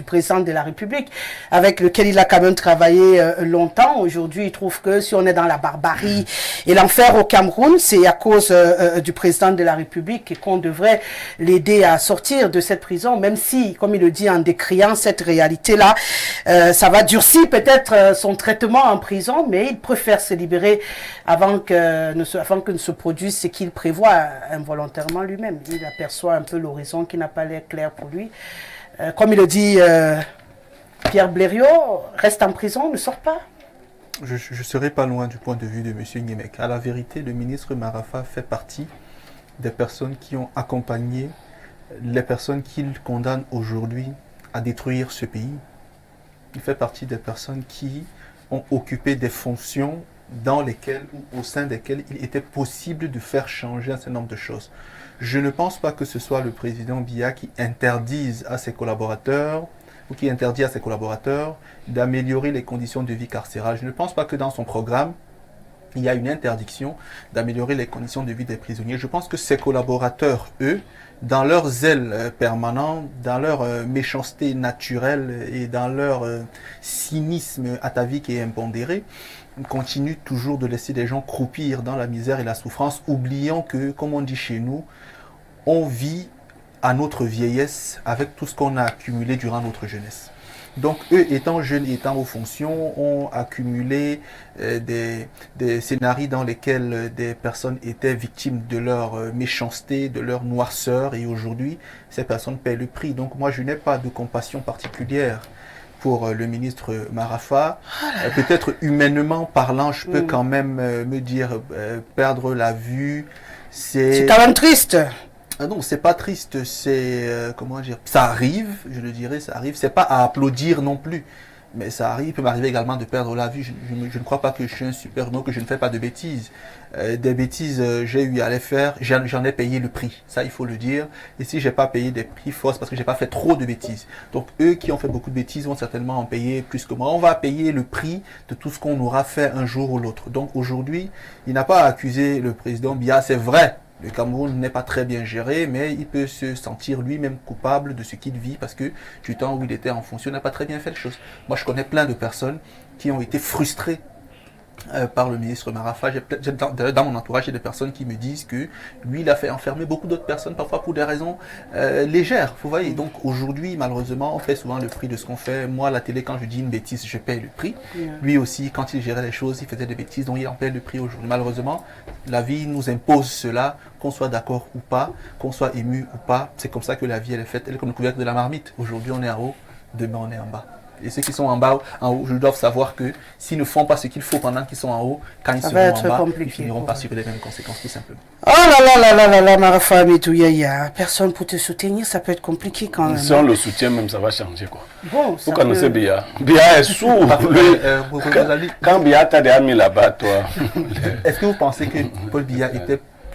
président de la République, avec lequel il a quand même travaillé longtemps. Aujourd'hui, il trouve que si on est dans la barbarie et l'enfer au Cameroun, c'est à cause du président de la République et qu'on devrait l'aider à sortir de cette prison, même si, comme il le dit en décriant cette réalité-là, ça va durcir peut-être son traitement en prison, mais il préfère se libérer avant que ne se produise ce qu'il prévoit involontairement lui-même. Il aperçoit un peu l'horizon qui n'a pas l'air clair pour lui. Comme il le dit Pierre Blériot, reste en prison, ne sort pas. Je ne serai pas loin du point de vue de M. Niemek. À la vérité, le ministre Marafa fait partie des personnes qui ont accompagné les personnes qu'il condamne aujourd'hui à détruire ce pays. Il fait partie des personnes qui ont occupé des fonctions au sein desquels il était possible de faire changer un certain nombre de choses. Je ne pense pas que ce soit le président Biya qui interdise à ses collaborateurs ou qui interdit à ses collaborateurs d'améliorer les conditions de vie carcérales. Je ne pense pas que dans son programme, il y a une interdiction d'améliorer les conditions de vie des prisonniers. Je pense que ses collaborateurs, eux, dans leur zèle permanent, dans leur méchanceté naturelle et dans leur cynisme atavique et impondéré, continuent toujours de laisser des gens croupir dans la misère et la souffrance, oubliant que, comme on dit chez nous, on vit à notre vieillesse avec tout ce qu'on a accumulé durant notre jeunesse. Donc, eux, étant jeunes, étant aux fonctions, ont accumulé des scénarios dans lesquels des personnes étaient victimes de leur méchanceté, de leur noirceur, et aujourd'hui, ces personnes paient le prix. Donc, moi, je n'ai pas de compassion particulière pour le ministre Marafa. Peut-être humainement parlant, je peux quand même me dire perdre la vue. C'est quand même triste. Non, c'est pas triste, c'est comment dire, ça arrive, je le dirais, ça arrive. C'est pas à applaudir non plus, mais ça arrive. Il peut m'arriver également de perdre la vue. Je ne crois pas que je suis un super-héros, que je ne fais pas de bêtises. Des bêtises, j'ai eu à les faire. J'en ai payé le prix. Ça, il faut le dire. Et si j'ai pas payé des prix forts, c'est parce que j'ai pas fait trop de bêtises. Donc eux qui ont fait beaucoup de bêtises vont certainement en payer plus que moi. On va payer le prix de tout ce qu'on aura fait un jour ou l'autre. Donc aujourd'hui, il n'a pas à accuser le président Biya. C'est vrai. Le Cameroun n'est pas très bien géré, mais il peut se sentir lui-même coupable de ce qu'il vit parce que du temps où il était en fonction, il n'a pas très bien fait les choses. Moi, je connais plein de personnes qui ont été frustrées par le ministre Marafa. Dans mon entourage, il y a des personnes qui me disent que lui, il a fait enfermer beaucoup d'autres personnes, parfois pour des raisons légères. Vous voyez, donc aujourd'hui, malheureusement, on fait souvent le prix de ce qu'on fait. Moi, à la télé, quand je dis une bêtise, je paye le prix. Lui aussi, quand il gérait les choses, il faisait des bêtises, donc il en paye le prix aujourd'hui. Malheureusement, la vie nous impose cela, qu'on soit d'accord ou pas, qu'on soit ému ou pas. C'est comme ça que la vie, elle est faite. Elle est comme le couvercle de la marmite. Aujourd'hui, on est en haut, demain, on est en bas. Et ceux qui sont en bas, je dois savoir que s'ils ne font pas ce qu'il faut pendant qu'ils sont en haut, quand ils seront en bas, ils finiront par subir les mêmes conséquences, tout simplement. Oh là là là là là, Marafa Mitouya, personne pour te soutenir, ça peut être compliqué quand même. Si on le soutient même, ça va changer quoi. Bon, vous connaissez Biya. Biya est sourd. Quand Biya t'a déjà mis là-bas, toi. Est-ce que vous pensez que Paul Biya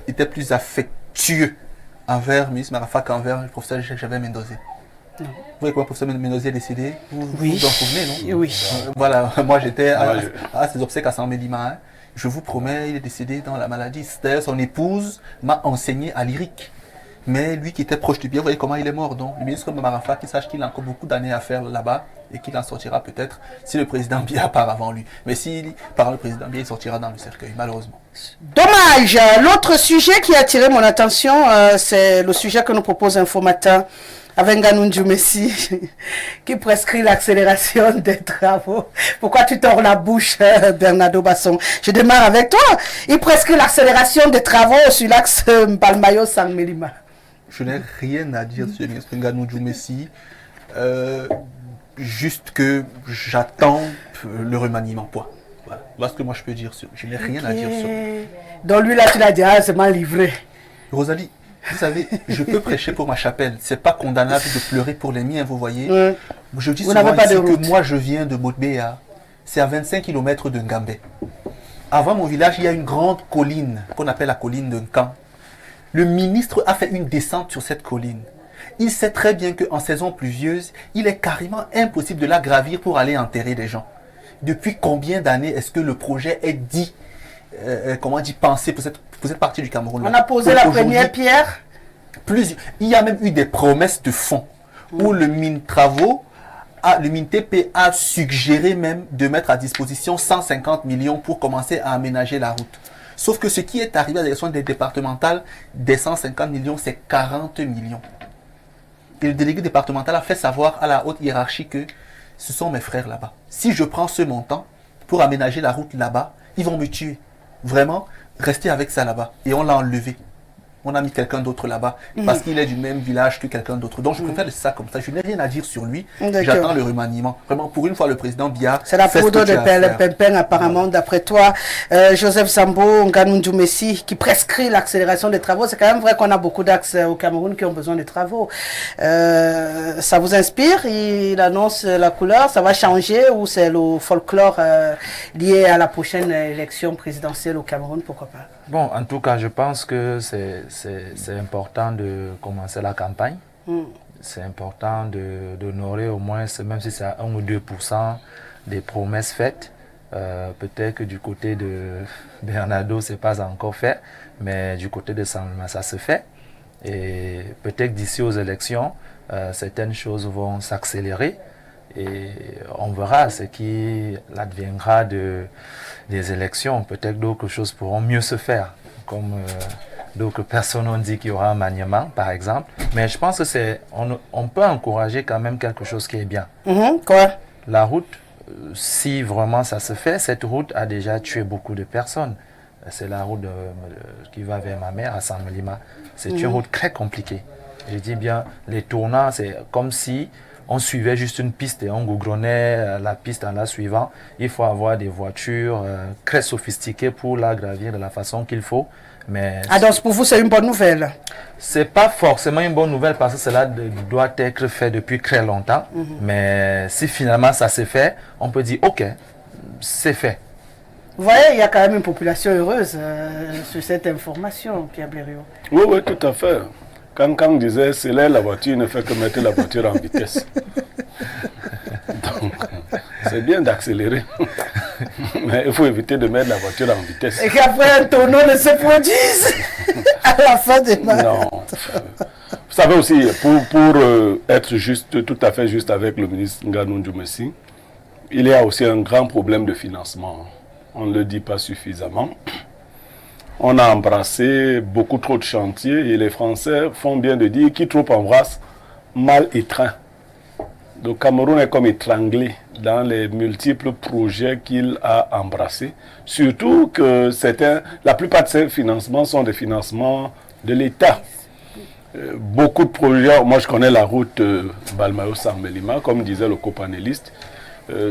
était plus affectueux envers le ministre Marafa qu'envers le professeur Javel Mendozé? Vous voyez comment le professeur Mendozé est décédé? Vous vous en souvenez, non? Oui. Voilà, moi j'étais à ses obsèques à San Médima. Hein. Je vous promets, il est décédé dans la maladie. D'ailleurs, son épouse m'a enseigné à lyrique. Mais lui qui était proche du bien, vous voyez comment il est mort. Donc, le ministre Marafa, qui sache qu'il a encore beaucoup d'années à faire là-bas et qu'il en sortira peut-être si le président Biya part avant lui. Mais s'il part le président Biya, il sortira dans le cercueil, malheureusement. Dommage. L'autre sujet qui a attiré mon attention, c'est le sujet que nous propose Info Matin avec Nganou Messi qui prescrit l'accélération des travaux. Pourquoi tu tords la bouche, Bernardo Basson? Je démarre avec toi. Il prescrit l'accélération des travaux sur l'axe Balmayo-Sangmelima. Je n'ai rien à dire sur le ministre Nganou Messi. Juste que j'attends le remaniement. Voilà. Voilà ce que moi je peux dire sur. Je n'ai rien à dire sur. Donc lui là, tu l'as dit, c'est mal livré. Rosalie, vous savez, je peux prêcher pour ma chapelle. C'est pas condamnable de pleurer pour les miens, vous voyez. Je dis souvent ici que moi je viens de Motbéa. C'est à 25 km de Ngambé. Avant mon village, il y a une grande colline qu'on appelle la colline de Nkan. Le ministre a fait une descente sur cette colline. Il sait très bien qu'en saison pluvieuse, il est carrément impossible de la gravir pour aller enterrer des gens. Depuis combien d'années est-ce que le projet est dit, pensé pour cette partie du Cameroun? On a posé la première pierre. Il y a même eu des promesses de fonds où le MINTP a suggéré même de mettre à disposition 150 millions pour commencer à aménager la route. Sauf que ce qui est arrivé à l'élection des départementales, des 150 millions, c'est 40 millions. Et le délégué départemental a fait savoir à la haute hiérarchie que ce sont mes frères là-bas. Si je prends ce montant pour aménager la route là-bas, ils vont me tuer. Vraiment, restez avec ça là-bas. Et on l'a enlevé. on a mis quelqu'un d'autre là-bas, parce qu'il est du même village que quelqu'un d'autre. Donc je préfère laisser ça comme ça, je n'ai rien à dire sur lui, j'attends le remaniement. Vraiment, pour une fois, le président Biya, c'est la poudre de pimpin apparemment, d'après toi. Joseph Sambo, Nganou Messi, qui prescrit l'accélération des travaux. C'est quand même vrai qu'on a beaucoup d'axes au Cameroun qui ont besoin de travaux. Ça vous inspire? Il annonce la couleur, ça va changer ou c'est le folklore lié à la prochaine élection présidentielle au Cameroun, pourquoi pas? Bon, en tout cas, je pense que c'est important de commencer la campagne. C'est important d'honorer au moins, même si c'est à 1 ou 2% des promesses faites. Peut-être que du côté de Bernardo, ce n'est pas encore fait, mais du côté de Sanlima, ça se fait. Et peut-être d'ici aux élections, certaines choses vont s'accélérer. Et on verra ce qui adviendra des élections. Peut-être d'autres choses pourront mieux se faire, comme d'autres personnes ont dit qu'il y aura un maniement, par exemple. Mais je pense que on peut encourager quand même quelque chose qui est bien. Quoi? La route, si vraiment ça se fait, cette route a déjà tué beaucoup de personnes. C'est la route qui va vers ma mère à Sanlima. C'est une route très compliquée. Je dis bien, les tournants, c'est comme si on suivait juste une piste et on goudronnait la piste en la suivant. Il faut avoir des voitures très sophistiquées pour la gravir de la façon qu'il faut. Mais donc pour vous, c'est une bonne nouvelle? C'est pas forcément une bonne nouvelle parce que cela doit être fait depuis très longtemps. Mais si finalement ça s'est fait, on peut dire ok, c'est fait. Vous voyez, il y a quand même une population heureuse sur cette information, Pierre Blériot. Oui, oui, tout à fait. Quand on disait, c'est là la voiture ne fait que mettre la voiture en vitesse. Donc, c'est bien d'accélérer. Mais il faut éviter de mettre la voiture en vitesse. Et qu'après un tonneau ne se produise à la fin des matchs. Non. Vous savez aussi, pour être juste, tout à fait juste avec le ministre Nganou Messi, il y a aussi un grand problème de financement. On ne le dit pas suffisamment. On a embrassé beaucoup trop de chantiers et les Français font bien de dire qui trop embrasse, mal étreint. Le Cameroun est comme étranglé dans les multiples projets qu'il a embrassés. Surtout que la plupart de ces financements sont des financements de l'État. Beaucoup de projets, moi je connais la route Balmayo-Sanlima, comme disait le copanéliste,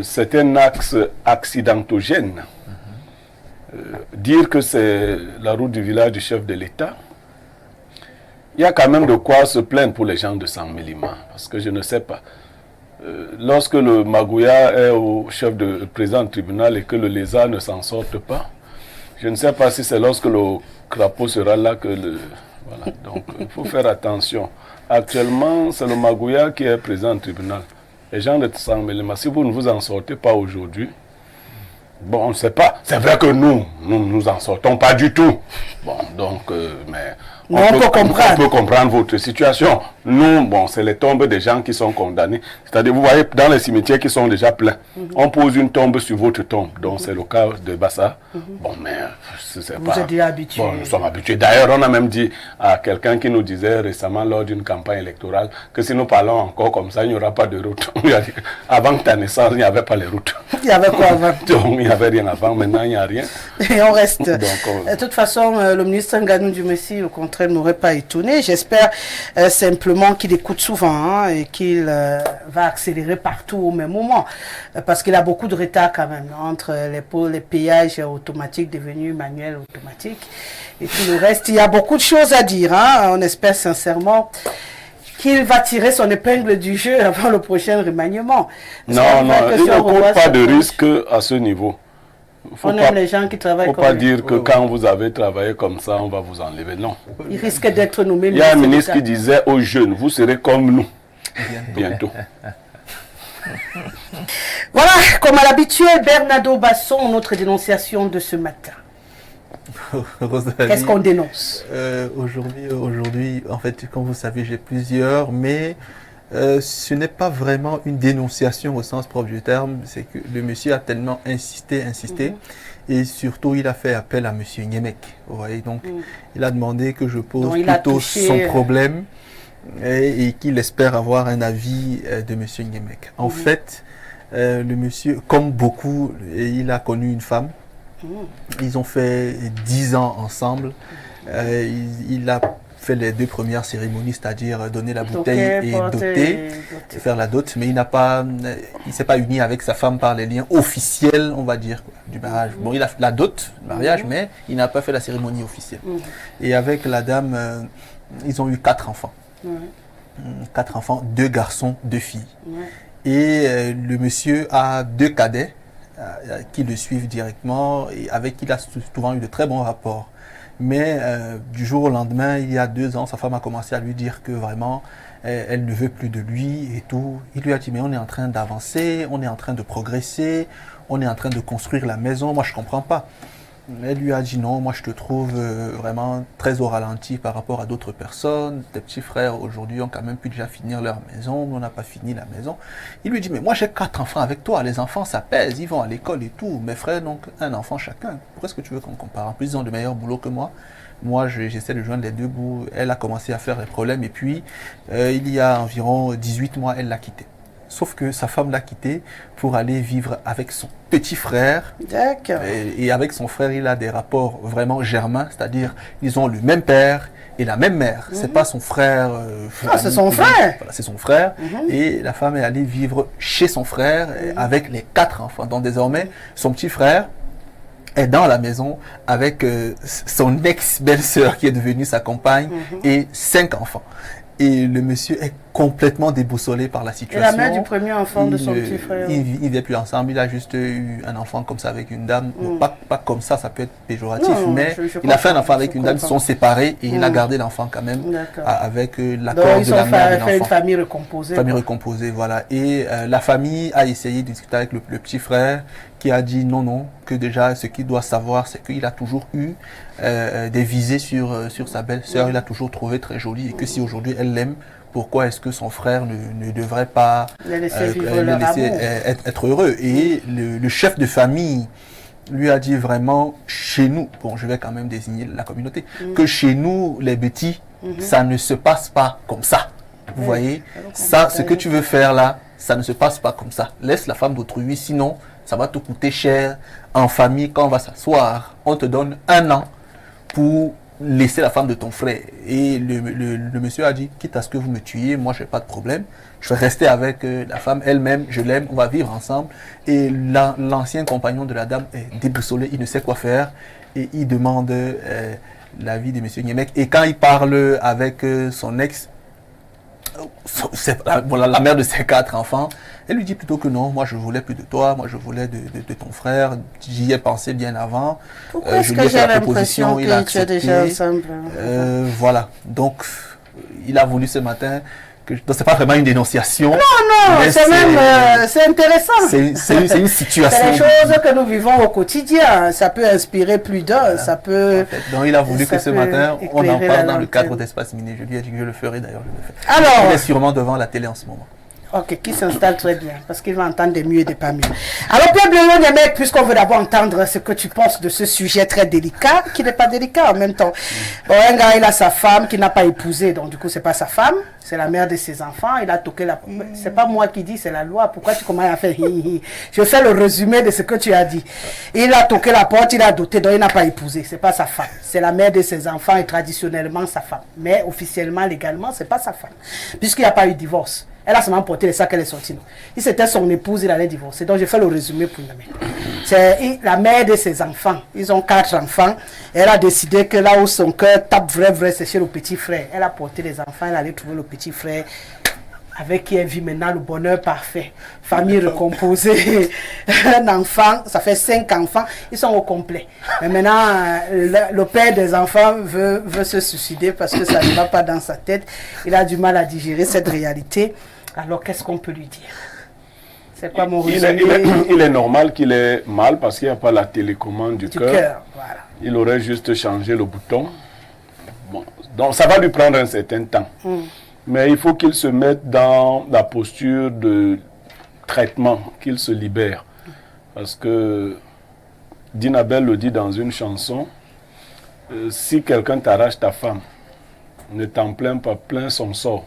c'est un axe accidentogène. Dire que c'est la route du village du chef de l'État, il y a quand même de quoi se plaindre pour les gens de Sanlima, parce que je ne sais pas. Lorsque le Magouya est au chef de président du tribunal et que le lézard ne s'en sorte pas, je ne sais pas si c'est lorsque le crapaud sera là que le... Voilà, donc il faut faire attention. Actuellement, c'est le Magouya qui est président du tribunal. Les gens de Sanlima, si vous ne vous en sortez pas aujourd'hui, bon, on ne sait pas. C'est vrai que nous en sortons pas du tout. Bon, donc, mais on peut comprendre votre situation. Nous, bon, c'est les tombes des gens qui sont condamnés. C'est-à-dire, vous voyez, dans les cimetières qui sont déjà pleins, on pose une tombe sur votre tombe. Donc, c'est le cas de Bassa. Bon, mais c'est pas... Vous êtes déjà habitués. Bon, nous sommes habitués. D'ailleurs, on a même dit à quelqu'un qui nous disait récemment lors d'une campagne électorale que si nous parlons encore comme ça, il n'y aura pas de route. Avant ta naissance, il n'y avait pas les routes. Il y avait quoi avant? Donc, il n'y avait rien avant. Maintenant, il n'y a rien. Et on reste. Donc, de toute façon, le ministre Nganou Messi, au contraire, n'aurait pas étonné. J'espère simplement qu'il écoute souvent et qu'il va accélérer partout au même moment. Parce qu'il a beaucoup de retard quand même entre les péages automatiques devenus manuels automatiques. Et puis le reste, il y a beaucoup de choses à dire. On espère sincèrement qu'il va tirer son épingle du jeu avant le prochain remaniement. Non, il ne court pas de risque à ce niveau. On aime les gens qui travaillent comme ça. Il ne faut pas dire que quand vous avez travaillé comme ça, on va vous enlever. Non. Il risque d'être nommé. Il y a un ministre qui disait aux jeunes, vous serez comme nous. Bientôt. Voilà, comme à l'habituel, Bernardo Basson, notre dénonciation de ce matin. Qu'est-ce qu'on dénonce? Aujourd'hui, en fait, comme vous savez, j'ai plusieurs, mais ce n'est pas vraiment une dénonciation au sens propre du terme. C'est que le monsieur a tellement insisté, et surtout il a fait appel à monsieur Nyemek. Vous voyez, donc il a demandé que je pose plutôt son problème et qu'il espère avoir un avis de monsieur Nyemek. En fait, le monsieur, comme beaucoup, il a connu une femme. Ils ont fait 10 ans ensemble. Il a fait les 2 premières cérémonies, c'est-à-dire donner la bouteille et doter, et faire la dot, mais il ne s'est pas uni avec sa femme par les liens officiels, on va dire, du mariage. Bon, il a fait la dot, le mariage, mais il n'a pas fait la cérémonie officielle. Et avec la dame, ils ont eu 4 enfants. 4 enfants, 2 garçons, 2 filles. Et le monsieur a 2 cadets qui le suivent directement et avec qui il a souvent eu de très bons rapports. Mais du jour au lendemain, il y a 2 ans, sa femme a commencé à lui dire que vraiment, elle ne veut plus de lui et tout. Il lui a dit, mais on est en train d'avancer, on est en train de progresser, on est en train de construire la maison, moi je ne comprends pas. Elle lui a dit non, moi je te trouve vraiment très au ralenti par rapport à d'autres personnes. Tes petits frères aujourd'hui ont quand même pu déjà finir leur maison, nous on n'a pas fini la maison. Il lui dit, mais moi j'ai 4 enfants avec toi, les enfants ça pèse, ils vont à l'école et tout. Mes frères donc un enfant chacun. Pourquoi est-ce que tu veux qu'on compare? En plus ils ont de meilleurs boulots que moi. Moi j'essaie de joindre les 2 bouts. Elle a commencé à faire les problèmes et puis il y a environ 18 mois elle l'a quitté. Sauf que sa femme l'a quitté pour aller vivre avec son petit frère. D'accord. Et avec son frère, il a des rapports vraiment germains, c'est-à-dire ils ont le même père et la même mère. C'est pas son frère. C'est son frère. Voilà, c'est son frère. Et la femme est allée vivre chez son frère avec les 4 enfants. Donc désormais, son petit frère est dans la maison avec son ex-belle-sœur qui est devenue sa compagne et 5 enfants. Et le monsieur est complètement déboussolé par la situation. Et la mère du premier enfant de son petit frère? Il ne vit plus ensemble. Il a juste eu un enfant comme ça avec une dame. Bon, pas comme ça peut être péjoratif, mais il a fait un enfant avec une dame. Ils sont séparés et il a gardé l'enfant quand même avec l'accord de la mère de l'enfant. Ils ont fait une famille recomposée. Famille recomposée, voilà. Et la famille a essayé de discuter avec le petit frère qui a dit non, que déjà ce qu'il doit savoir, c'est qu'il a toujours eu des visées sur sa belle-sœur. Il a toujours trouvé très jolie et que si aujourd'hui elle l'aime, pourquoi est-ce que son frère ne devrait pas le laisser être heureux? Et le chef de famille lui a dit vraiment, chez nous, bon je vais quand même désigner la communauté, que chez nous les petits, ça ne se passe pas comme ça. Vous voyez, ça, ce que tu veux faire là, ça ne se passe pas comme ça. Laisse la femme d'autrui, sinon ça va te coûter cher. En famille, quand on va s'asseoir, on te donne 1 an pour laisser la femme de ton frère. Et le monsieur a dit, quitte à ce que vous me tuiez, moi je n'ai pas de problème. Je vais rester avec la femme elle-même, je l'aime, on va vivre ensemble. Et l'ancien compagnon de la dame est déboussolé, il ne sait quoi faire. Et il demande l'avis de monsieur Niemek. Et quand il parle avec son ex, la mère de ses 4 enfants, elle lui dit plutôt que non, moi je voulais plus de toi, moi je voulais de ton frère, j'y ai pensé bien avant. Pourquoi est-ce que j'ai l'impression que tu es déjà ensemble? Voilà, donc il a voulu ce matin que... Donc c'est pas vraiment une dénonciation. Non, c'est même, c'est intéressant. C'est une situation. C'est les choses que nous vivons au quotidien, ça peut inspirer plus d'un, ça peut... Donc il a voulu que ce matin, on en parle dans le cadre d'Espace Mini. Je lui ai dit que je le ferai d'ailleurs, je le fais. Alors, il est sûrement devant la télé en ce moment. Ok, qui s'installe très bien, parce qu'il va entendre des mieux et des pas mieux. Alors, Pierre Blériot Niemek, puisqu'on veut d'abord entendre ce que tu penses de ce sujet très délicat, qui n'est pas délicat en même temps. Bon, un gars, il a sa femme qu'il n'a pas épousée, donc du coup, c'est pas sa femme, c'est la mère de ses enfants. Il a toqué la... C'est pas moi qui dis, c'est la loi. Pourquoi tu commences à faire hi? Je fais le résumé de ce que tu as dit. Il a toqué la porte, il a doté, donc il n'a pas épousé. C'est pas sa femme. C'est la mère de ses enfants et traditionnellement sa femme. Mais officiellement, légalement, c'est pas sa femme. Puisqu'il n'y a pas eu de divorce. Elle a seulement porté les sacs, elle est sortie. Si c'était son épouse, il allait divorcer. Donc, je fais le résumé pour Niemek. C'est la mère de ses enfants. Ils ont 4 enfants. Elle a décidé que là où son cœur tape vrai, c'est chez le petit frère. Elle a porté les enfants, elle allait trouver le petit frère avec qui elle vit maintenant le bonheur parfait. Famille recomposée, un enfant, ça fait 5 enfants, ils sont au complet. Mais maintenant, le père des enfants veut se suicider parce que ça ne va pas dans sa tête. Il a du mal à digérer cette réalité. Alors, qu'est-ce qu'on peut lui dire? C'est quoi mon résumé? Il est normal qu'il ait mal parce qu'il n'y a pas la télécommande du cœur. Voilà. Il aurait juste changé le bouton. Bon, donc, ça va lui prendre un certain temps. Mais il faut qu'il se mette dans la posture de traitement, qu'il se libère. Parce que Dinabel le dit dans une chanson, si quelqu'un t'arrache ta femme, ne t'en plains pas, plains son sort.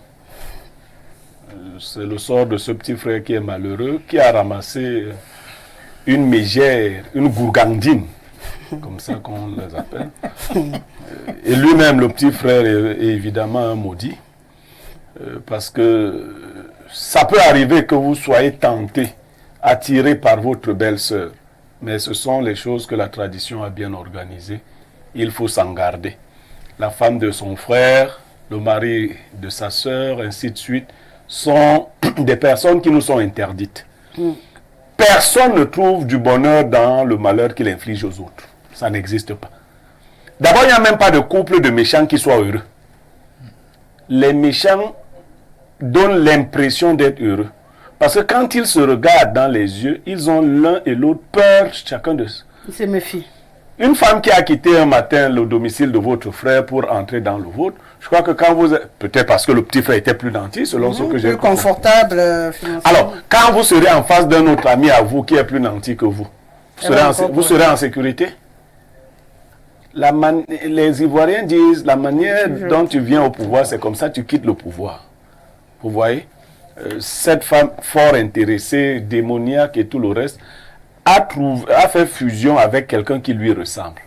C'est le sort de ce petit frère qui est malheureux, qui a ramassé une mégère, une gourgandine comme ça qu'on les appelle. Et lui-même, le petit frère, est évidemment un maudit, parce que ça peut arriver que vous soyez tenté, attiré par votre belle-sœur, mais ce sont les choses que la tradition a bien organisées. Il faut s'en garder. La femme de son frère, le mari de sa sœur, ainsi de suite, sont des personnes qui nous sont interdites. Personne ne trouve du bonheur dans le malheur qu'il inflige aux autres. Ça n'existe pas. D'abord, il n'y a même pas de couple de méchants qui soient heureux. Les méchants donnent l'impression d'être heureux. Parce que quand ils se regardent dans les yeux, ils ont l'un et l'autre peur, chacun de eux. Ils se méfient. Une femme qui a quitté un matin le domicile de votre frère pour entrer dans le vôtre, je crois que quand vous... Peut-être parce que le petit frère était plus nanti, selon ce que j'ai compris. Plus confortable financièrement. Alors, quand vous serez en face d'un autre ami à vous qui est plus nanti que vous, vous serez en sécurité? Les Ivoiriens disent, la manière dont tu viens au pouvoir, c'est comme ça tu quittes le pouvoir. Vous voyez? Cette femme fort intéressée, démoniaque et tout le reste, a fait fusion avec quelqu'un qui lui ressemble.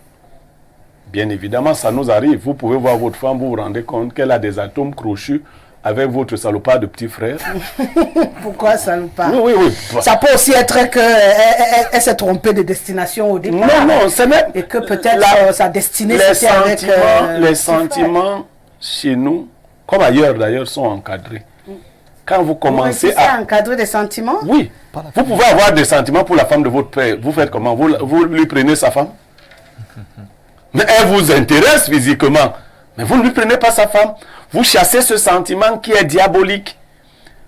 Bien évidemment, ça nous arrive. Vous pouvez voir votre femme, vous vous rendez compte qu'elle a des atomes crochus avec votre salopard de petit frère. Pourquoi salopard? Oui. Ça peut aussi être qu'elle s'est trompée de destination au départ. Non, c'est même... Et que peut-être sa destinée c'était avec... les sentiments chez nous, comme ailleurs d'ailleurs, sont encadrés. Quand vous commencez à encadrer des sentiments? Oui. Vous pouvez avoir des sentiments pour la femme de votre père. Vous faites comment? Vous lui prenez sa femme? Mais elle vous intéresse physiquement. Mais vous ne lui prenez pas sa femme. Vous chassez ce sentiment qui est diabolique.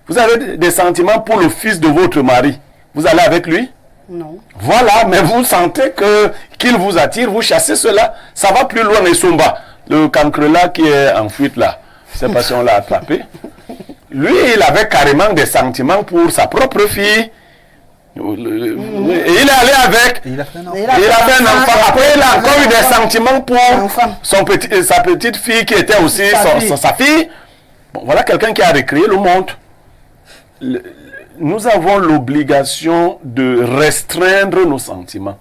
Vous avez des sentiments pour le fils de votre mari. Vous allez avec lui? Non. Voilà, mais vous sentez qu'il vous attire, vous chassez cela. Ça va plus loin, les Somba. Le cancre-là qui est en fuite là. Je ne sais pas si on l'a attrapé. Lui, il avait carrément des sentiments pour sa propre fille. Et il est allé avec. Il a fait un enfant. Après, il a encore eu des sentiments pour sa petite fille qui était aussi sa fille. Bon, voilà quelqu'un qui a recréé le monde. Nous avons l'obligation de restreindre nos sentiments.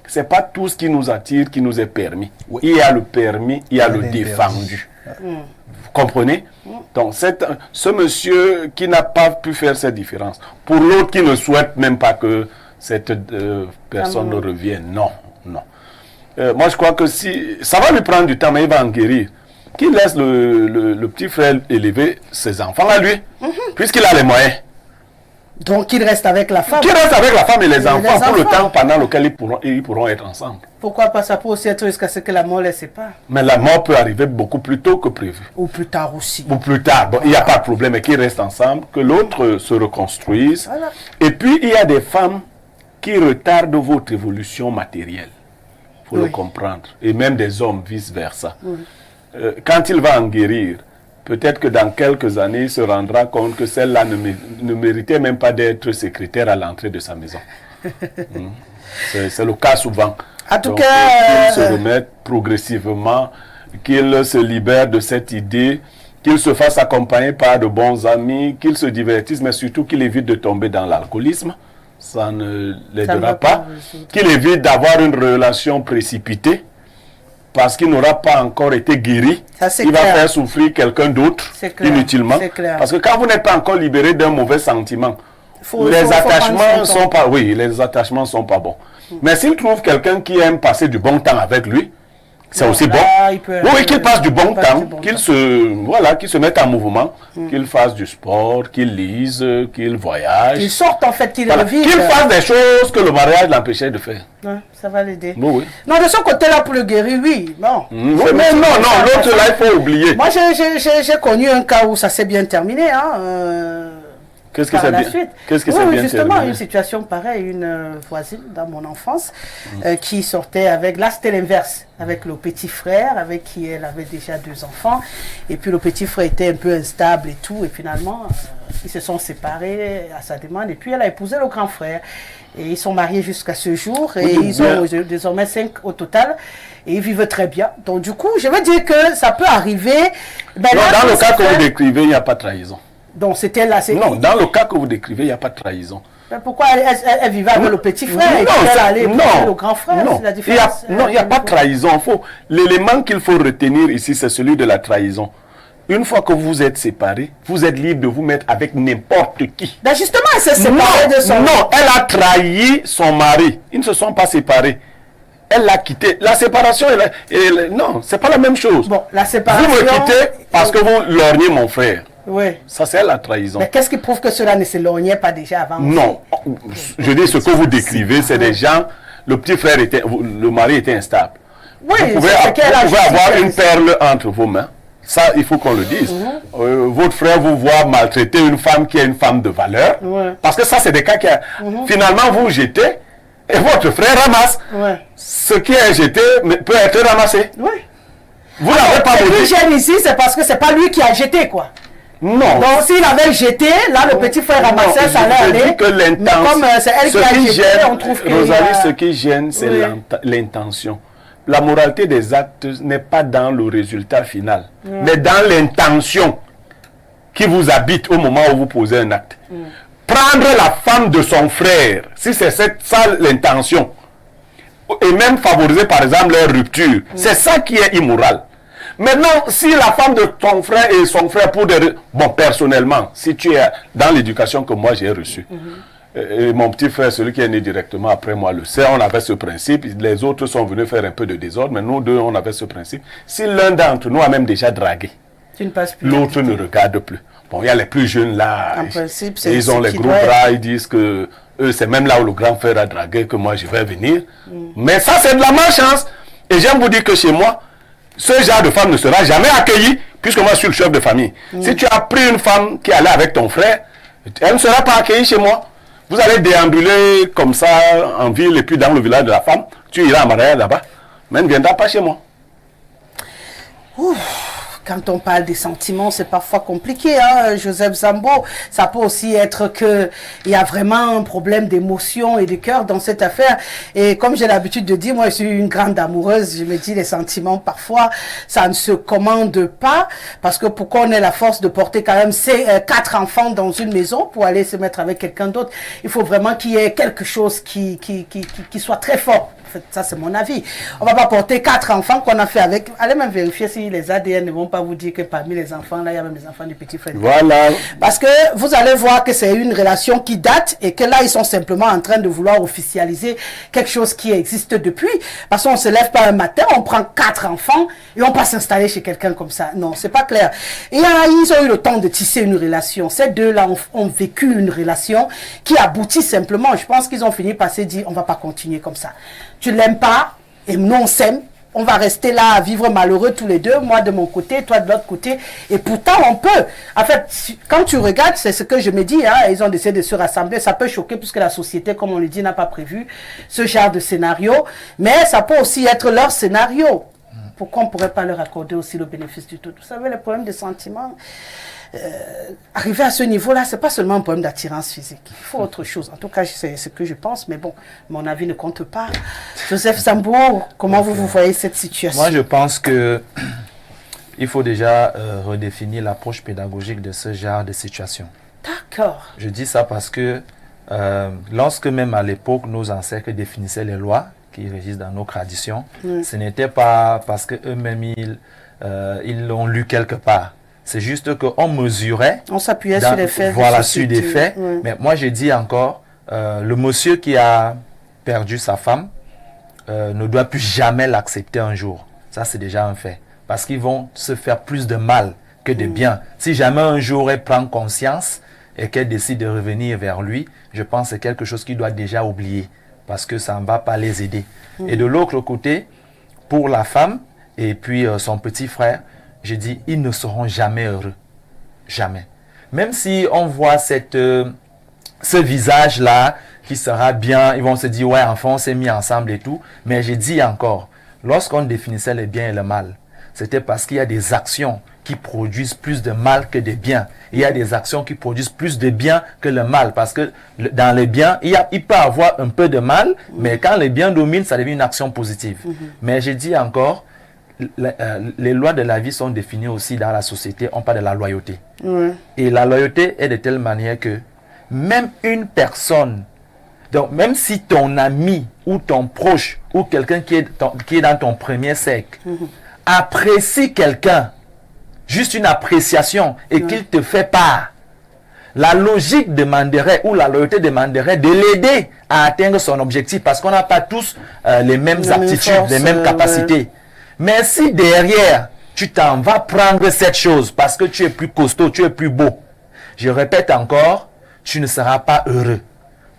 Ce n'est pas tout ce qui nous attire qui nous est permis. Oui. Il y a le permis, il y a le défendu. Vous comprenez? Donc, ce monsieur qui n'a pas pu faire cette différence, pour l'autre qui ne souhaite même pas que cette personne revienne, non. Moi, je crois que si ça va lui prendre du temps, mais il va en guérir. Qu'il laisse le petit frère élever ses enfants à lui, puisqu'il a les moyens. Donc, il reste avec la femme. Qu'il reste avec la femme et les enfants pour le temps pendant lequel ils pourront être ensemble. Pourquoi pas? Ça peut aussi être jusqu'à ce que la mort les sépare. Mais la mort peut arriver beaucoup plus tôt que prévu. Ou plus tard aussi. Ou plus tard. Bon, il n'y a pas de problème, mais qu'ils restent ensemble, que l'autre se reconstruise. Voilà. Et puis, il y a des femmes qui retardent votre évolution matérielle. Il faut le comprendre. Et même des hommes, vice-versa. Quand il va en guérir, peut-être que dans quelques années, il se rendra compte que celle-là ne méritait même pas d'être secrétaire à l'entrée de sa maison. C'est le cas souvent. En tout Donc, cas, qu'il se remette progressivement, qu'il se libère de cette idée, qu'il se fasse accompagner par de bons amis, qu'il se divertisse, mais surtout qu'il évite de tomber dans l'alcoolisme. Ça ne l'aidera pas. Qu'il évite d'avoir une relation précipitée, parce qu'il n'aura pas encore été guéri. Il va faire souffrir quelqu'un d'autre inutilement. Parce que quand vous n'êtes pas encore libéré d'un mauvais sentiment, les attachements sont pas... Oui, les attachements sont pas bons. Mais s'il trouve quelqu'un qui aime passer du bon temps avec lui, c'est aussi bon. Oui, qu'il passe du bon temps, qu'il se mette en mouvement, qu'il fasse du sport, qu'il lise, qu'il voyage. Qu'il sorte en fait, qu'il revive. Qu'il fasse des choses que le mariage l'empêchait de faire. Ouais, ça va l'aider. Oui. Non, de ce côté-là, pour le guérir, oui. Bon. Mais non, l'autre là, il faut oublier. Moi, j'ai connu un cas où ça s'est bien terminé. Qu'est-ce que c'est bien? Qu'est-ce que c'est bien justement, terminé? Une situation pareille, une voisine dans mon enfance qui sortait avec, là c'était l'inverse, avec le petit frère avec qui elle avait déjà 2 enfants. Et puis le petit frère était un peu instable et tout. Et finalement, ils se sont séparés à sa demande. Et puis elle a épousé le grand frère. Et ils sont mariés jusqu'à ce jour. Et ils ont désormais 5 au total. Et ils vivent très bien. Donc du coup, je veux dire que ça peut arriver. Ben, non, dans le cas que vous décrivez, il n'y a pas de trahison. Donc c'était là. Non, dans le cas que vous décrivez, il n'y a pas de trahison. Mais pourquoi elle vivait avec le petit frère et elle allait le grand frère? Non, il n'y a pas de trahison. L'élément qu'il faut retenir ici, c'est celui de la trahison. Une fois que vous êtes séparés, vous êtes libre de vous mettre avec n'importe qui. Ben justement, elle s'est séparée de son... Non, elle a trahi son mari. Ils ne se sont pas séparés. Elle l'a quitté. La séparation, non, c'est pas la même chose. Bon, la séparation... Vous me quittez parce que vous lorgnez mon frère. Oui. Ça, c'est la trahison. Mais qu'est-ce qui prouve que cela ne se lorgnait pas déjà avant? Non. Je dis, ce que vous décrivez, c'est des gens... Le petit frère était... Le mari était instable. Oui, vous pouvez avoir une perle entre vos mains. Ça, il faut qu'on le dise. Votre frère vous voit maltraiter une femme qui est une femme de valeur. Parce que ça, c'est des cas qui... Finalement, vous jetez et votre frère ramasse. Ce qui est jeté peut être ramassé. Vous n'avez pas le plus jeune ici, c'est parce que c'est pas lui qui a jeté, quoi. Non. Donc, s'il avait jeté, là, le petit frère ramassait, ça allait aller. Mais comme c'est elle qui a jeté, on trouve que... Rosalie, ce qui gêne, c'est l'intention. La moralité des actes n'est pas dans le résultat final, mais dans l'intention qui vous habite au moment où vous posez un acte. Prendre la femme de son frère, si c'est ça l'intention, et même favoriser par exemple leur rupture, c'est ça qui est immoral. Maintenant, si la femme de ton frère et son frère pour des... Bon, personnellement, si tu es dans l'éducation que moi j'ai reçue, et mon petit frère, celui qui est né directement après moi, le sait, on avait ce principe. Les autres sont venus faire un peu de désordre, mais nous deux, on avait ce principe. Si l'un d'entre nous a même déjà dragué, l'autre ne regarde plus. Bon, il y a les plus jeunes là, ils ont les gros bras, ils disent que eux, c'est même là où le grand frère a dragué que moi je vais venir. Mais ça, c'est de la malchance. Et j'aime vous dire que chez moi, ce genre de femme ne sera jamais accueilli, puisque moi je suis le chef de famille. Si tu as pris une femme qui allait avec ton frère, elle ne sera pas accueillie chez moi. Vous allez déambuler comme ça en ville et puis dans le village de la femme. Tu iras en mariage là-bas. Mais ne viendra pas chez moi. Quand on parle des sentiments, c'est parfois compliqué, hein, Joseph Zambo. Ça peut aussi être qu'il y a vraiment un problème d'émotion et de cœur dans cette affaire. Et comme j'ai l'habitude de dire, moi, je suis une grande amoureuse. Je me dis, les sentiments, parfois, ça ne se commande pas. Parce que pourquoi on ait la force de porter quand même ces 4 enfants dans une maison pour aller se mettre avec quelqu'un d'autre? Il faut vraiment qu'il y ait quelque chose qui soit très fort. En fait, ça, c'est mon avis. On ne va pas porter 4 enfants qu'on a fait avec. Allez même vérifier si les ADN ne vont pas vous dire que parmi les enfants, là, il y a même les enfants du petit frère. Voilà. Parce que vous allez voir que c'est une relation qui date et que là, ils sont simplement en train de vouloir officialiser quelque chose qui existe depuis. Parce qu'on ne se lève pas un matin, on prend 4 enfants et on passe s'installer chez quelqu'un comme ça. Non, c'est pas clair. Et ils ont eu le temps de tisser une relation. Ces deux-là ont vécu une relation qui aboutit simplement. Je pense qu'ils ont fini par se dire, on ne va pas continuer comme ça. Tu ne l'aimes pas, et nous on s'aime, on va rester là à vivre malheureux tous les deux, moi de mon côté, toi de l'autre côté, et pourtant on peut. En fait, quand tu regardes, c'est ce que je me dis, hein, ils ont décidé de se rassembler, ça peut choquer puisque la société, comme on le dit, n'a pas prévu ce genre de scénario, mais ça peut aussi être leur scénario. Pourquoi on ne pourrait pas leur accorder aussi le bénéfice du tout? Vous savez, le problème des sentiments, arriver à ce niveau-là, ce n'est pas seulement un problème d'attirance physique. Il faut autre chose. En tout cas, c'est ce que je pense. Mais bon, mon avis ne compte pas. Joseph Zambo, comment vous voyez cette situation? Moi, je pense que il faut déjà redéfinir l'approche pédagogique de ce genre de situation. D'accord. Je dis ça parce que lorsque même à l'époque, nos ancêtres définissaient les lois qui régissent dans nos traditions, ce n'était pas parce qu'eux-mêmes, ils l'ont lu quelque part. C'est juste qu'on mesurait. On s'appuyait sur les faits. Voilà, sur des faits. Mais moi, je dis encore, le monsieur qui a perdu sa femme ne doit plus jamais l'accepter un jour. Ça, c'est déjà un fait. Parce qu'ils vont se faire plus de mal que de bien. Si jamais un jour elle prend conscience et qu'elle décide de revenir vers lui, je pense que c'est quelque chose qu'il doit déjà oublier. Parce que ça ne va pas les aider. Et de l'autre côté, pour la femme et puis son petit frère, je dis, ils ne seront jamais heureux. Jamais. Même si on voit ce visage-là qui sera bien, ils vont se dire, ouais, enfin, on s'est mis ensemble et tout. Mais je dis encore, lorsqu'on définissait le bien et le mal, c'était parce qu'il y a des actions qui produisent plus de mal que de bien. Il y a des actions qui produisent plus de bien que le mal. Parce que dans le bien, il peut y avoir un peu de mal, mais quand le bien domine, ça devient une action positive. Mais je dis encore, les lois de la vie sont définies aussi dans la société, on parle de la loyauté. Et la loyauté est de telle manière que même une personne, donc même si ton ami ou ton proche ou quelqu'un qui est dans ton premier cercle apprécie quelqu'un, juste une appréciation et qu'il te fait part, la logique demanderait ou la loyauté demanderait de l'aider à atteindre son objectif parce qu'on n'a pas tous les mêmes aptitudes, les mêmes capacités. Mais si derrière, tu t'en vas prendre cette chose parce que tu es plus costaud, tu es plus beau, je répète encore, tu ne seras pas heureux.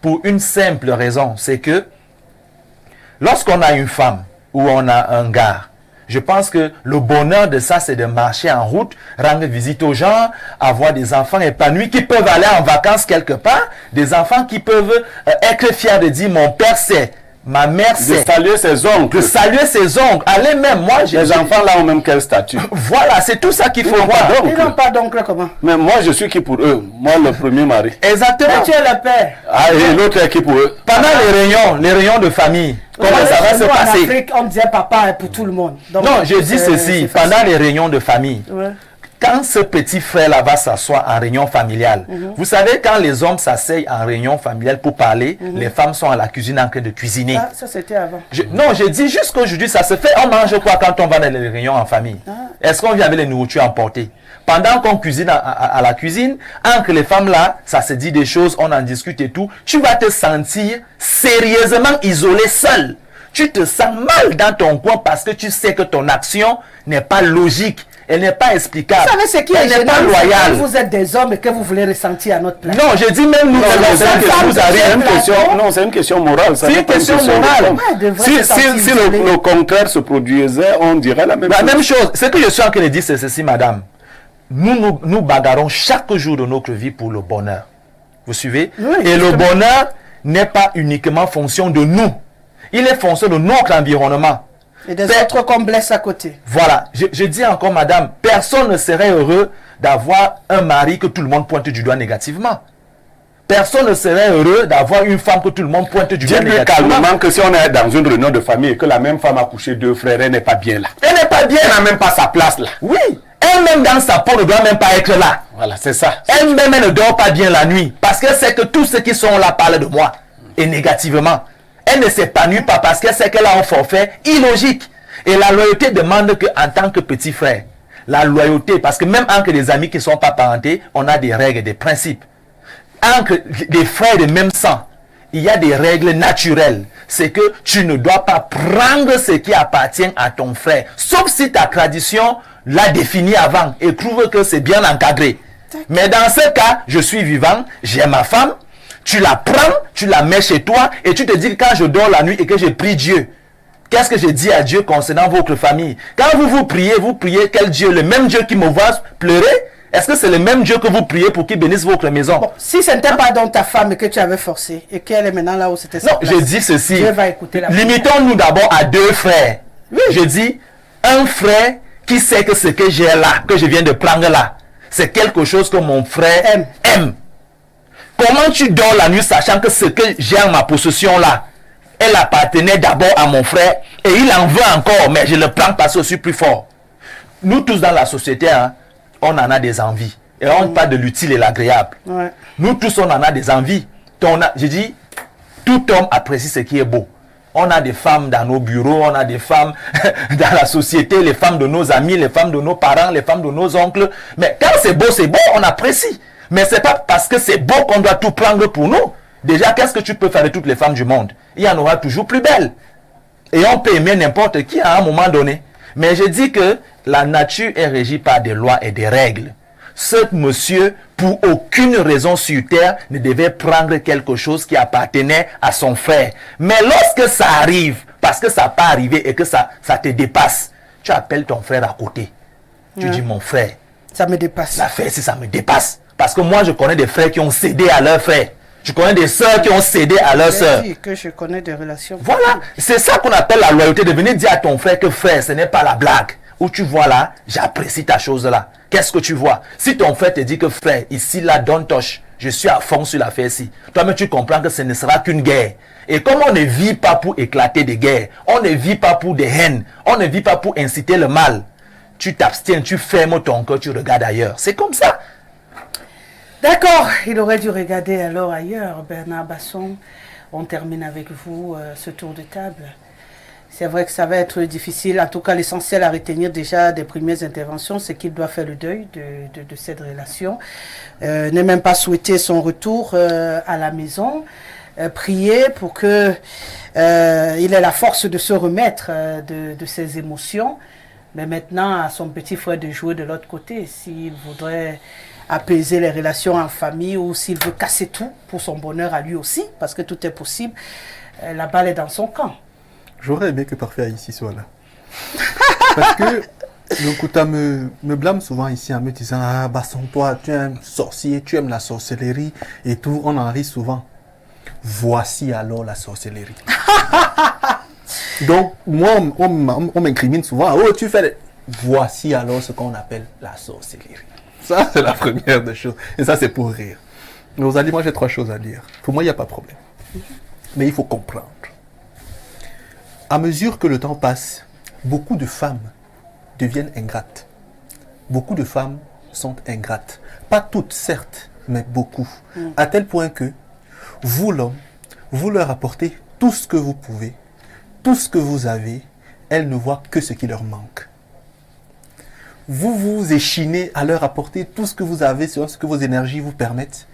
Pour une simple raison, c'est que lorsqu'on a une femme ou on a un gars, je pense que le bonheur de ça, c'est de marcher en route, rendre visite aux gens, avoir des enfants épanouis qui peuvent aller en vacances quelque part, des enfants qui peuvent être fiers de dire mon père c'est, ma mère c'est. De saluer ses oncles. De saluer ses oncles. Allez même, moi j'ai... Les enfants là ont même quel statut? Voilà, c'est tout ça qu'il faut voir. Ils n'ont pas d'oncle comment? Mais moi je suis qui pour eux? Moi le premier mari. Exactement. Mais tu es le père. Ah, et l'autre est qui pour eux? Pendant les réunions de famille, comment ça va se nous, passer? En Afrique, on disait papa est pour tout le monde. Donc, non, je dis ceci, pendant les réunions de famille, quand ce petit frère-là va s'asseoir en réunion familiale, vous savez, quand les hommes s'asseyent en réunion familiale pour parler, les femmes sont à la cuisine en train de cuisiner. Ah, ça c'était avant. Non, je dis juste qu'aujourd'hui, ça se fait. On mange quoi quand on va dans les réunions en famille? Est-ce qu'on vient avec les nourritures emportées? Pendant qu'on cuisine à la cuisine, entre les femmes là, ça se dit des choses, on en discute et tout, tu vas te sentir sérieusement isolé, seul. Tu te sens mal dans ton coin parce que tu sais que ton action n'est pas logique. Elle n'est pas explicable. Vous savez ce qui est pas loyale. Vous êtes des hommes et que vous voulez ressentir à notre place. Non, je dis même nous. C'est une question morale. C'est une question morale. Si le contraire se produisait, on dirait la même chose. La même chose. Ce que je suis en train de dire, c'est ceci, madame. Nous bagarrons chaque jour de notre vie pour le bonheur. Vous suivez? Oui, et le bonheur n'est pas uniquement fonction de nous. Il est fonction de notre environnement. Et des autres qu'on blesse à côté. Voilà. Je dis encore, madame, personne ne serait heureux d'avoir un mari que tout le monde pointe du doigt négativement. Personne ne serait heureux d'avoir une femme que tout le monde pointe du doigt négativement. Calmement que si on est dans une réunion de famille et que la même femme a couché deux frères, elle n'est pas bien là. Elle n'est pas bien. Elle n'a même pas sa place là. Oui. Elle-même dans sa peau ne doit même pas être là. Voilà, c'est ça. Elle-même, elle ne dort pas bien la nuit. Parce qu'elle sait que tous ceux qui sont là parlent de moi. Et négativement. Elle ne s'épanouit pas parce qu'elle sait qu'elle a un forfait illogique. Et la loyauté demande qu'en tant que petit frère, la loyauté, parce que même entre des amis qui ne sont pas parentés, on a des règles, des principes. Entre des frères de même sang, il y a des règles naturelles. C'est que tu ne dois pas prendre ce qui appartient à ton frère. Sauf si ta tradition l'a défini avant et trouve que c'est bien encadré. Mais dans ce cas, je suis vivant, j'ai ma femme, tu la prends, tu la mets chez toi et tu te dis que quand je dors la nuit et que je prie Dieu, qu'est-ce que je dis à Dieu concernant votre famille? Quand vous priez quel Dieu? Le même Dieu qui me voit pleurer? Est-ce que c'est le même Dieu que vous priez pour qu'il bénisse votre maison? Bon, si ce n'était pas dans ta femme et que tu avais forcé et qu'elle est maintenant là où c'était sa Non, place, je dis ceci. Dieu va écouter la Limitons-nous d'abord à deux frères. Oui. Je dis, un frère qui sait que ce que j'ai là, que je viens de prendre là, c'est quelque chose que mon frère aime. Comment tu dors la nuit sachant que ce que j'ai en ma possession là, elle appartenait d'abord à mon frère et il en veut encore, mais je le prends parce que je suis plus fort. Nous tous dans la société, hein, on en a des envies. Et on parle de l'utile et l'agréable. Ouais. Nous tous, on en a des envies. Je dis, tout homme apprécie ce qui est beau. On a des femmes dans nos bureaux, on a des femmes dans la société, les femmes de nos amis, les femmes de nos parents, les femmes de nos oncles. Mais quand c'est beau, on apprécie. Mais ce n'est pas parce que c'est beau qu'on doit tout prendre pour nous. Déjà, qu'est-ce que tu peux faire de toutes les femmes du monde? Il y en aura toujours plus belles. Et on peut aimer n'importe qui à un moment donné. Mais je dis que la nature est régie par des lois et des règles. Ce monsieur, pour aucune raison sur terre, ne devait prendre quelque chose qui appartenait à son frère. Mais lorsque ça arrive, parce que ça peut arriver et que ça te dépasse, tu appelles ton frère à côté. Tu dis, mon frère, ça me dépasse. L'affaire, si ça me dépasse. Parce que moi, je connais des frères qui ont cédé à leurs frères. Je connais des sœurs qui ont cédé à leurs sœurs. Que je connais des relations. Voilà, c'est ça qu'on appelle la loyauté. De venir dire à ton frère que frère, ce n'est pas la blague. Où tu vois là, j'apprécie ta chose là. Qu'est-ce que tu vois? Si ton frère te dit que frère, ici là, don't touch, je suis à fond sur l'affaire-ci. Toi-même, tu comprends que ce ne sera qu'une guerre. Et comme on ne vit pas pour éclater des guerres, on ne vit pas pour des haines, on ne vit pas pour inciter le mal, tu t'abstiens, tu fermes ton cœur, tu regardes ailleurs. C'est comme ça. D'accord, il aurait dû regarder alors ailleurs. Bernard Basson, on termine avec vous ce tour de table. C'est vrai que ça va être difficile. En tout cas, l'essentiel à retenir déjà des premières interventions, c'est qu'il doit faire le deuil de cette relation. Ne même pas souhaiter son retour à la maison. Prier pour que il ait la force de se remettre de ses émotions. Mais maintenant, à son petit frère de jouer de l'autre côté. S'il voudrait apaiser les relations en famille ou s'il veut casser tout pour son bonheur à lui aussi, parce que tout est possible, la balle est dans son camp. J'aurais aimé que Parfait Haïti soit là. Parce que le Kouta me blâme souvent ici en me disant « Ah, Basson, toi, tu es un sorcier, tu aimes la sorcellerie et tout. » On en rit souvent. Voici alors la sorcellerie. Donc, moi, on m'incrimine souvent. Oh, tu fais... Voici alors ce qu'on appelle la sorcellerie. Ça, c'est la première des choses. Et ça, c'est pour rire. Rosalie, moi, j'ai 3 choses à dire. Pour moi, il n'y a pas de problème. Mais il faut comprendre. À mesure que le temps passe, beaucoup de femmes deviennent ingrates. Beaucoup de femmes sont ingrates. Pas toutes, certes, mais beaucoup. À tel point que vous, l'homme, vous leur apportez tout ce que vous pouvez, tout ce que vous avez, elles ne voient que ce qui leur manque. Vous vous échinez à leur apporter tout ce que vous avez, ce que vos énergies vous permettent.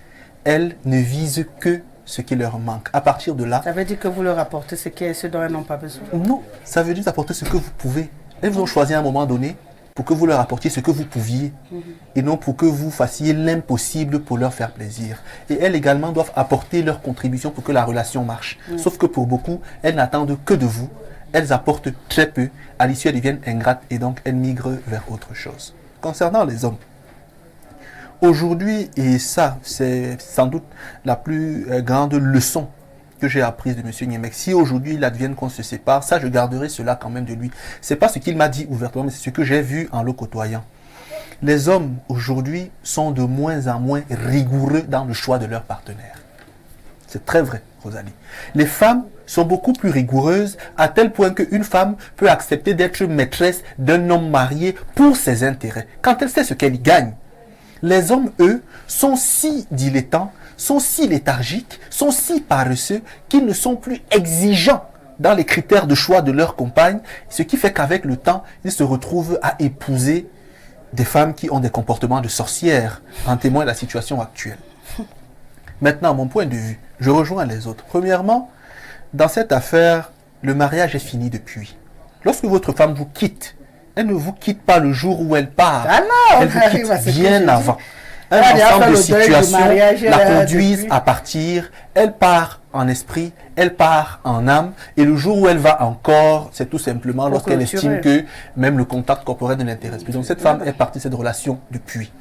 Elles ne visent que ce qui leur manque. À partir de là... Ça veut dire que vous leur apportez ce dont elles n'ont pas besoin? Non, ça veut dire apporter ce que vous pouvez. Elles vous ont choisi à un moment donné pour que vous leur apportiez ce que vous pouviez et non pour que vous fassiez l'impossible pour leur faire plaisir. Et elles également doivent apporter leur contribution pour que la relation marche. Sauf que pour beaucoup, elles n'attendent que de vous. Elles apportent très peu. À l'issue, elles deviennent ingrates et donc elles migrent vers autre chose. Concernant les hommes, aujourd'hui, et ça, c'est sans doute la plus grande leçon que j'ai apprise de M. Niemek. Si aujourd'hui il advienne qu'on se sépare, ça je garderai cela quand même de lui. C'est pas ce qu'il m'a dit ouvertement, mais c'est ce que j'ai vu en le côtoyant. Les hommes aujourd'hui sont de moins en moins rigoureux dans le choix de leur partenaire. C'est très vrai, Rosalie. Les femmes sont beaucoup plus rigoureuses à tel point qu'une femme peut accepter d'être maîtresse d'un homme marié pour ses intérêts, quand elle sait ce qu'elle y gagne. Les hommes, eux, sont si dilettants, sont si léthargiques, sont si paresseux qu'ils ne sont plus exigeants dans les critères de choix de leur compagne, ce qui fait qu'avec le temps, ils se retrouvent à épouser des femmes qui ont des comportements de sorcières, en témoigne la situation actuelle. Maintenant, mon point de vue, je rejoins les autres. Premièrement, dans cette affaire, le mariage est fini depuis. Lorsque votre femme vous quitte, elle ne vous quitte pas le jour où elle part. Ah non, elle vous quitte bien avant. Un Elle ensemble de le situations mariage, la elle, conduisent depuis. à partir. Elle part en esprit, elle part en âme. Et le jour où elle va encore, c'est tout simplement lorsqu'elle estime que même le contact corporel ne l'intéresse plus. Donc cette femme est partie de cette relation depuis.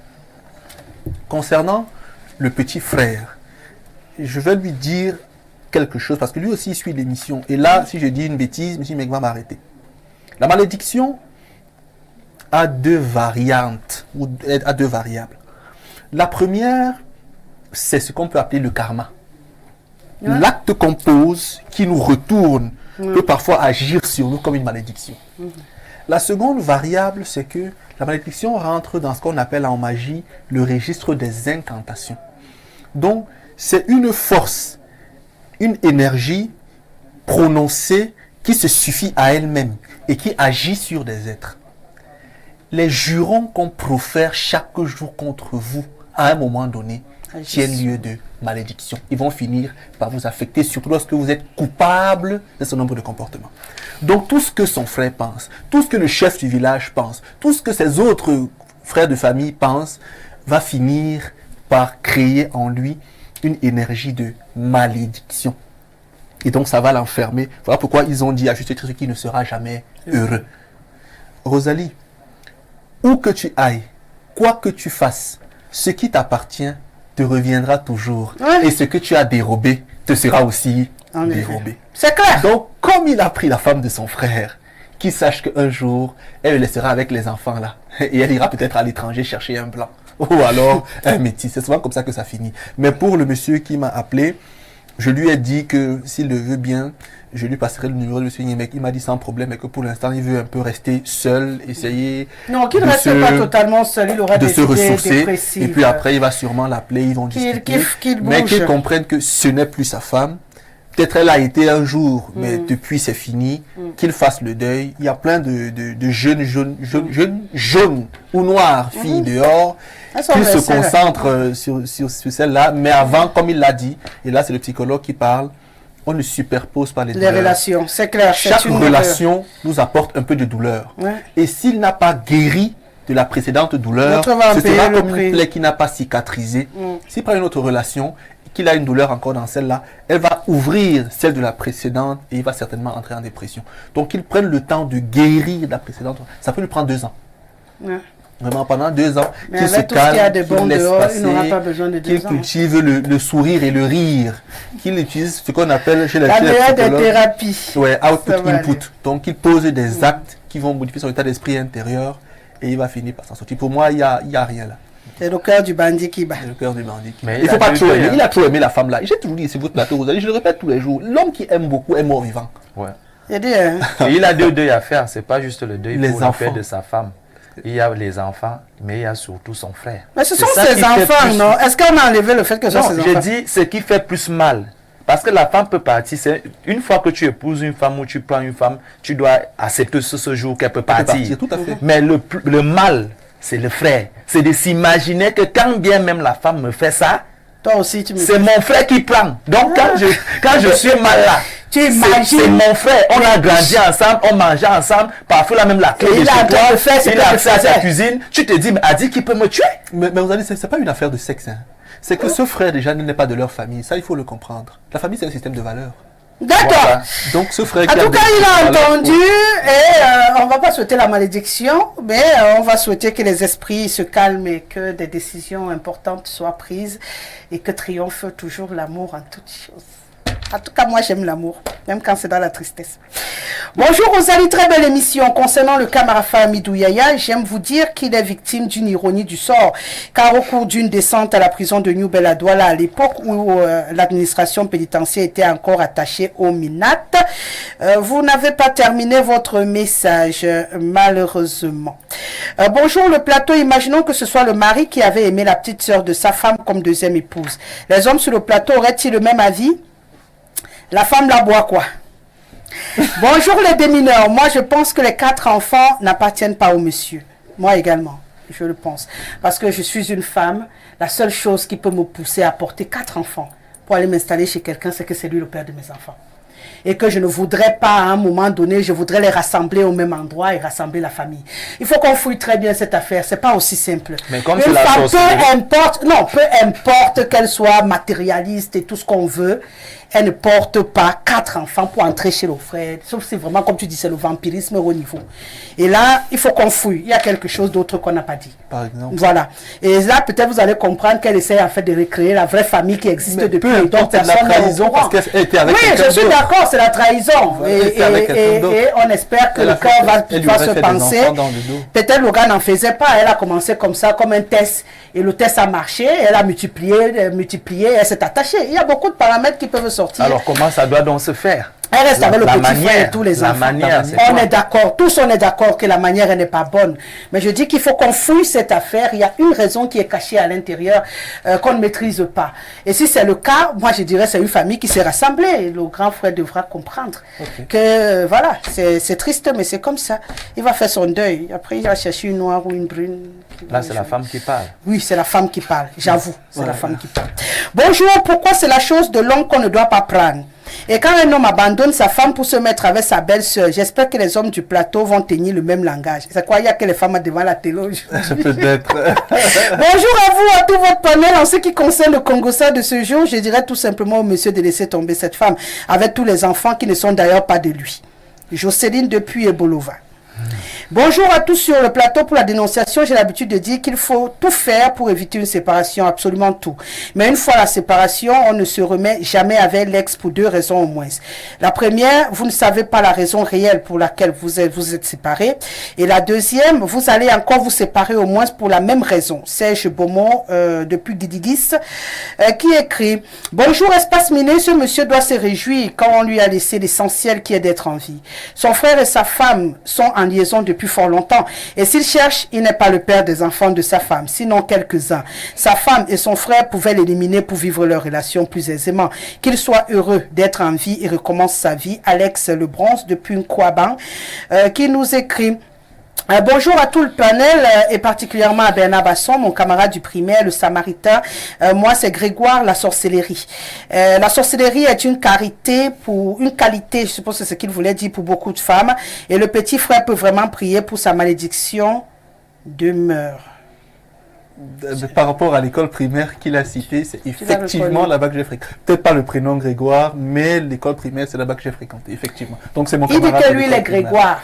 Concernant le petit frère, je vais lui dire quelque chose parce que lui aussi il suit l'émission. Et là, si je dis une bêtise, M. Meg va m'arrêter. La malédiction a 2 variantes, ou a 2 variables. La première, c'est ce qu'on peut appeler le karma. Ouais. L'acte qu'on pose, qui nous retourne, peut parfois agir sur nous comme une malédiction. La seconde variable, c'est que la malédiction rentre dans ce qu'on appelle en magie le registre des incantations. Donc, c'est une force, une énergie prononcée qui se suffit à elle-même et qui agit sur des êtres. Les jurons qu'on profère chaque jour contre vous, à un moment donné, tiennent lieu de malédiction. Ils vont finir par vous affecter, surtout lorsque vous êtes coupable de ce nombre de comportements. Donc tout ce que son frère pense, tout ce que le chef du village pense, tout ce que ses autres frères de famille pensent, va finir par créer en lui une énergie de malédiction. Et donc ça va l'enfermer. Voilà pourquoi ils ont dit à juste titre qu'il ne sera jamais heureux. Rosalie, où que tu ailles, quoi que tu fasses, ce qui t'appartient te reviendra toujours. Ouais. Et ce que tu as dérobé te sera aussi dérobé. C'est clair. Donc, comme il a pris la femme de son frère, qu'il sache qu'un jour, elle le laissera avec les enfants là. Et elle ira peut-être à l'étranger chercher un blanc. Ou alors un métis. C'est souvent comme ça que ça finit. Mais pour le monsieur qui m'a appelé, Je lui ai dit que s'il le veut bien, je lui passerai le numéro de M. Niemek. Il m'a dit sans problème, et que pour l'instant, il veut un peu rester seul, essayer non, qu'il ne reste pas totalement seul, il aura de des se idées ressourcer. dépressives. Et puis après, il va sûrement l'appeler, ils vont discuter. Mais qu'il comprenne que ce n'est plus sa femme. Peut-être elle a été un jour, mais depuis c'est fini. Qu'il fasse le deuil. Il y a plein de jeunes ou noirs filles dehors qui se concentrent sur celle-là. Mais avant, comme il l'a dit, et là c'est le psychologue qui parle, on ne superpose pas les douleurs. Les relations, c'est clair. Chaque relation nous apporte un peu de douleur. Ouais. Et s'il n'a pas guéri de la précédente douleur, ce sera comme une plaie qui n'a pas cicatrisé. S'il prend une autre relation, qu'il a une douleur encore dans celle-là, elle va ouvrir celle de la précédente et il va certainement entrer en dépression. Donc qu'il prenne le temps de guérir la précédente. Ça peut lui prendre 2 ans. Ouais. Vraiment pendant 2 ans, qu'il se calme, qu'il laisse passer, qu'il cultive le sourire et le rire, qu'il utilise ce qu'on appelle chez la meilleure des thérapies. Ouais, output, input. Donc qu'il pose des actes qui vont modifier son état d'esprit intérieur et il va finir par s'en sortir. Pour moi, il n'y a rien là. C'est le cœur du bandit qui bat. C'est le cœur du bandit qui bat. Il ne faut pas trop aimer. Il a trop aimé la femme là. J'ai toujours dit, c'est votre plateau, vous allez, je le répète tous les jours. L'homme qui aime beaucoup est mort vivant. Ouais. Il a 2 deuils à faire. C'est pas juste le deuil pour le père de sa femme. Il y a les enfants, mais il y a surtout son frère. Mais ce sont ses enfants, non? Est-ce qu'on a enlevé le fait que ce sont ses enfants? Je dis ce qui fait plus mal. Parce que la femme peut partir. Une fois que tu épouses une femme ou tu prends une femme, tu dois accepter ce jour qu'elle peut partir. Tout à fait. Mais le mal, c'est le frère. C'est de s'imaginer que quand bien même la femme me fait ça, toi aussi, c'est mon frère qui prend. Donc quand je suis mal là, c'est mon frère. On a grandi ensemble, on mangeait ensemble. Parfois là même la clé de chez toi, il a accès à sa cuisine. Tu te dis, mais Adi qui peut me tuer? Mais vous allez, c'est pas une affaire de sexe. Hein. C'est que ce frère déjà n'est pas de leur famille. Ça, il faut le comprendre. La famille, c'est un système de valeurs. D'accord. Voilà. Donc ce frère. En tout cas, il a entendu et on va pas souhaiter la malédiction, mais on va souhaiter que les esprits se calment et que des décisions importantes soient prises et que triomphe toujours l'amour en toutes choses. En tout cas, moi, j'aime l'amour, même quand c'est dans la tristesse. Bonjour Rosalie, très belle émission. Concernant le cas Marafa Amidou Yaya, j'aime vous dire qu'il est victime d'une ironie du sort, car au cours d'une descente à la prison de New Bella Douala, à l'époque où l'administration pénitentiaire était encore attachée au MINAT, vous n'avez pas terminé votre message, malheureusement. Bonjour le plateau, imaginons que ce soit le mari qui avait aimé la petite sœur de sa femme comme deuxième épouse. Les hommes sur le plateau auraient-ils le même avis? La femme la boit quoi? Bonjour les démineurs. Moi, je pense que les 4 enfants n'appartiennent pas au monsieur. Moi également, je le pense. Parce que je suis une femme. La seule chose qui peut me pousser à porter 4 enfants pour aller m'installer chez quelqu'un, c'est que c'est lui le père de mes enfants. Et que je ne voudrais pas, à un moment donné, je voudrais les rassembler au même endroit et rassembler la famille. Il faut qu'on fouille très bien cette affaire. C'est pas aussi simple. Mais comme une femme, peu importe qu'elle soit matérialiste et tout ce qu'on veut, elle ne porte pas 4 enfants pour entrer chez le frère. Sauf si vraiment, comme tu dis, c'est le vampirisme au niveau. Et là, il faut qu'on fouille. Il y a quelque chose d'autre qu'on n'a pas dit. Par exemple. Voilà. Et là, peut-être vous allez comprendre qu'elle essaie en fait de recréer la vraie famille qui existe depuis. Donc, c'est de la trahison parce qu'elle était avec quelqu'un d'autre. Oui, je suis d'accord, c'est la trahison. Et on espère que le cœur va se penser. Peut-être le gars n'en faisait pas. Elle a commencé comme ça, comme un test. Et le test a marché. Elle a multiplié, elle s'est attachée. Il y a beaucoup de paramètres qui peuvent sortir. Alors comment ça doit donc se faire? Elle reste avec le petit frère et tous les enfants. On est d'accord, tous on est d'accord que la manière elle n'est pas bonne. Mais je dis qu'il faut qu'on fouille cette affaire. Il y a une raison qui est cachée à l'intérieur qu'on ne maîtrise pas. Et si c'est le cas, moi je dirais c'est une famille qui s'est rassemblée. Et le grand frère devra comprendre que voilà, c'est triste mais c'est comme ça. Il va faire son deuil. Après il va chercher une noire ou une brune. Là c'est la femme qui parle. Oui, c'est la femme qui parle. J'avoue, c'est la femme qui parle. Bonjour, pourquoi c'est la chose de l'homme qu'on ne doit pas prendre? Et quand un homme abandonne sa femme pour se mettre avec sa belle-sœur, j'espère que les hommes du plateau vont tenir le même langage. C'est quoi, il y a que les femmes devant la télé aujourd'hui? Peut-être. Bonjour à vous, à tout votre panel. En ce qui concerne le Congossa de ce jour, je dirais tout simplement au monsieur de laisser tomber cette femme, avec tous les enfants qui ne sont d'ailleurs pas de lui. Jocelyne depuis Ebolova. Bonjour à tous sur le plateau. Pour la dénonciation, j'ai l'habitude de dire qu'il faut tout faire pour éviter une séparation, absolument tout. Mais une fois la séparation, on ne se remet jamais avec l'ex pour 2 raisons au moins. La première, vous ne savez pas la raison réelle pour laquelle vous êtes séparés. Et la deuxième, vous allez encore vous séparer au moins pour la même raison. Serge Beaumont, depuis Guidigis, qui écrit « Bonjour espace miné, ce monsieur doit se réjouir quand on lui a laissé l'essentiel qui est d'être en vie. Son frère et sa femme sont en liaison depuis fort longtemps. Et s'il cherche, il n'est pas le père des enfants de sa femme, sinon quelques-uns. Sa femme et son frère pouvaient l'éliminer pour vivre leur relation plus aisément. Qu'il soit heureux d'être en vie et recommence sa vie. Alex Lebronze, depuis Nkwaban, qui nous écrit... bonjour à tout le panel et particulièrement à Bernard Basson, mon camarade du primaire, le Samaritain. Moi, c'est Grégoire, la sorcellerie. La sorcellerie est une qualité, je suppose que c'est ce qu'il voulait dire pour beaucoup de femmes. Et le petit frère peut vraiment prier pour sa malédiction demeure. Par rapport à l'école primaire qu'il a citée, c'est effectivement là-bas que j'ai fréquenté. Peut-être pas le prénom Grégoire, mais l'école primaire, c'est là-bas que j'ai fréquenté, effectivement. Donc c'est mon camarade. Il dit que lui, il est Grégoire.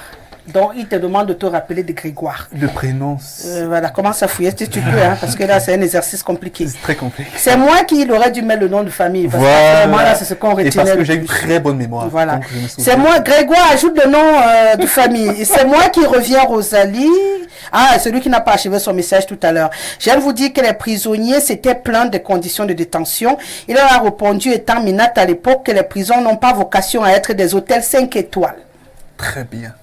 Donc, il te demande de te rappeler de Grégoire. Le prénom. Voilà, commence à fouiller si tu peux, hein, parce que là, c'est un exercice compliqué. C'est très compliqué. C'est moi qui aurait dû mettre le nom de famille. Parce voilà. que là, c'est ce qu'on retenait. Et parce que j'ai une très bonne mémoire. Voilà. C'est moi, Grégoire, ajoute le nom de famille. C'est moi qui reviens, Rosalie. Ah, celui qui n'a pas achevé son message tout à l'heure. J'aime vous dire que les prisonniers s'étaient plaints des conditions de détention. Il leur a répondu, étant minate à l'époque, que les prisons n'ont pas vocation à être des hôtels 5 étoiles. Très bien.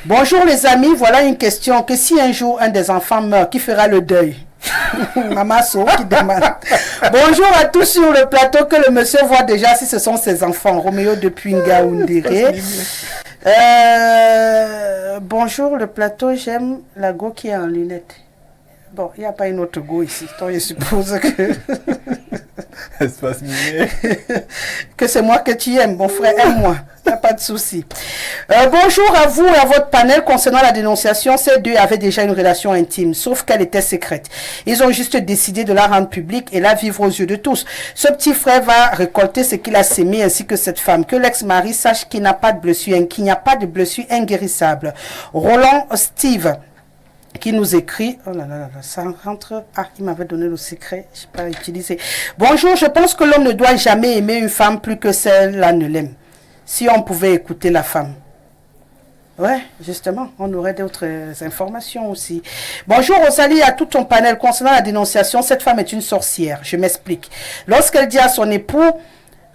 Bonjour les amis, voilà une question. Que si un jour un des enfants meurt, qui fera le deuil? Mamasso qui demande. Bonjour à tous sur le plateau, que le monsieur voit déjà si ce sont ses enfants. Roméo depuis Ngaoundéré. Bonjour le plateau, j'aime la go qui est en lunettes. Bon, il n'y a pas une autre go ici, donc je suppose que... Espace miné. Que c'est moi que tu aimes, mon frère, aime-moi, il n'y a pas de souci. Bonjour à vous et à votre panel. Concernant la dénonciation, ces deux avaient déjà une relation intime, sauf qu'elle était secrète. Ils ont juste décidé de la rendre publique et la vivre aux yeux de tous. Ce petit frère va récolter ce qu'il a sémé, ainsi que cette femme. Que l'ex-mari sache qu'il n'a pas de blessure, qu'il n'y a pas de blessure inguérissable. Roland Steve, qui nous écrit, oh là là là, ça rentre, ah, il m'avait donné le secret, je n'ai pas utilisé. Bonjour, je pense que l'homme ne doit jamais aimer une femme plus que celle-là ne l'aime. Si on pouvait écouter la femme. Ouais, justement, on aurait d'autres informations aussi. Bonjour Rosalie, à tout ton panel. Concernant la dénonciation, cette femme est une sorcière. Je m'explique. Lorsqu'elle dit à son époux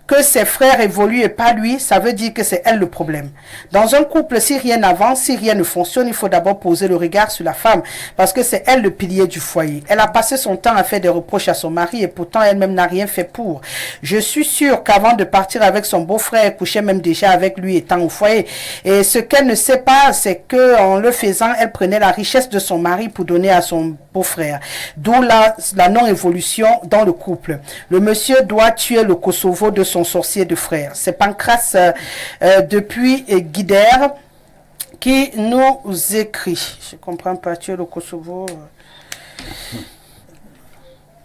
que ses frères évoluent et pas lui, ça veut dire que c'est elle le problème. Dans un couple, si rien n'avance, si rien ne fonctionne, il faut d'abord poser le regard sur la femme, parce que c'est elle le pilier du foyer. Elle a passé son temps à faire des reproches à son mari et pourtant elle-même n'a rien fait pour. Je suis sûre qu'avant de partir avec son beau-frère, elle couchait même déjà avec lui étant au foyer. Et ce qu'elle ne sait pas, c'est que en le faisant, elle prenait la richesse de son mari pour donner à son beau-frère. D'où la non-évolution dans le couple. Le monsieur doit tuer le Kosovo de son sorcier de frère. C'est Pancras depuis Guidère qui nous écrit. Je comprends pas, tuer le Kosovo.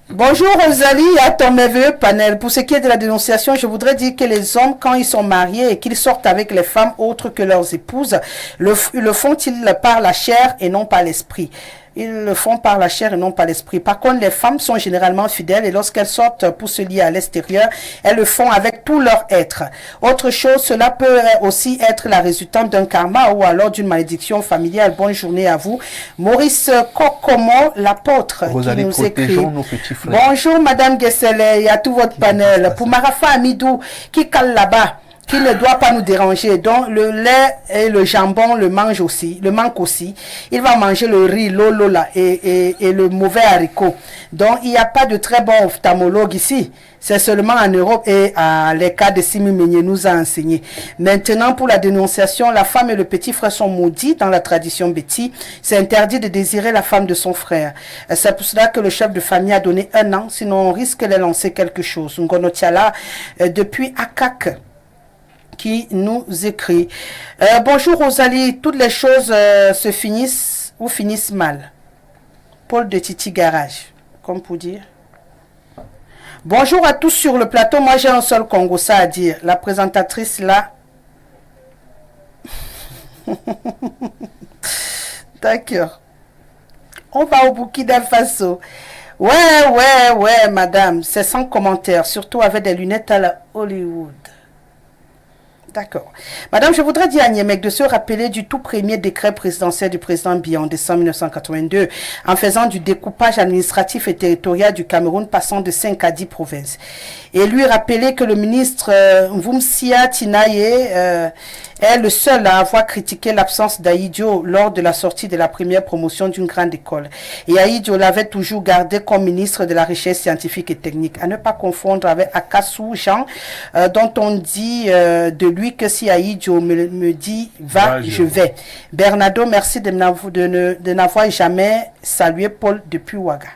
Bonjour Rosalie, à ton merveilleux panel. Pour ce qui est de la dénonciation, je voudrais dire que les hommes, quand ils sont mariés et qu'ils sortent avec les femmes autres que leurs épouses, le font-ils par la chair et non par l'esprit? Ils le font par la chair et non par l'esprit. Par contre, les femmes sont généralement fidèles et lorsqu'elles sortent pour se lier à l'extérieur, elles le font avec tout leur être. Autre chose, cela peut aussi être la résultante d'un karma ou alors d'une malédiction familiale. Bonne journée à vous. Maurice Kokomo, l'apôtre, qui nous écrit. Nos petits frères. Bonjour Madame Guessele et à tout votre panel. Pour Marafa Amidou, qui cale là-bas, qui ne doit pas nous déranger. Donc le lait et le jambon le manque aussi. Il va manger le riz, l'eau là et le mauvais haricot. Donc il n'y a pas de très bon ophtalmologue ici. C'est seulement en Europe et à les cas de Simi Meunier nous a enseigné. Maintenant pour la dénonciation, la femme et le petit frère sont maudits dans la tradition Betty. C'est interdit de désirer la femme de son frère. C'est pour cela que le chef de famille a donné 1 an, sinon on risque de lancer quelque chose. Ngonotiala depuis Akak, qui nous écrit. Bonjour Rosalie, toutes les choses se finissent ou finissent mal. Paul de Titi Garage, comme pour dire. Bonjour à tous sur le plateau, moi j'ai un seul Congo ça à dire. La présentatrice là, D'accord. On va au Burkina Faso. Ouais, madame. C'est sans commentaire, surtout avec des lunettes à la Hollywood. D'accord. Madame, je voudrais dire à Niémec de se rappeler du tout premier décret présidentiel du président Biya en décembre 1982 en faisant du découpage administratif et territorial du Cameroun passant de 5 à 10 provinces. Et lui rappeler que le ministre Mvumsia Tinaye est le seul à avoir critiqué l'absence d'Aïdjo lors de la sortie de la première promotion d'une grande école. Et Aïdjo l'avait toujours gardé comme ministre de la recherche scientifique et technique. À ne pas confondre avec Akassou Jean, dont on dit de lui que si Aïdjo me dit va, je vais. Bernardo, merci de n'avoir jamais salué Paul depuis Ouaga.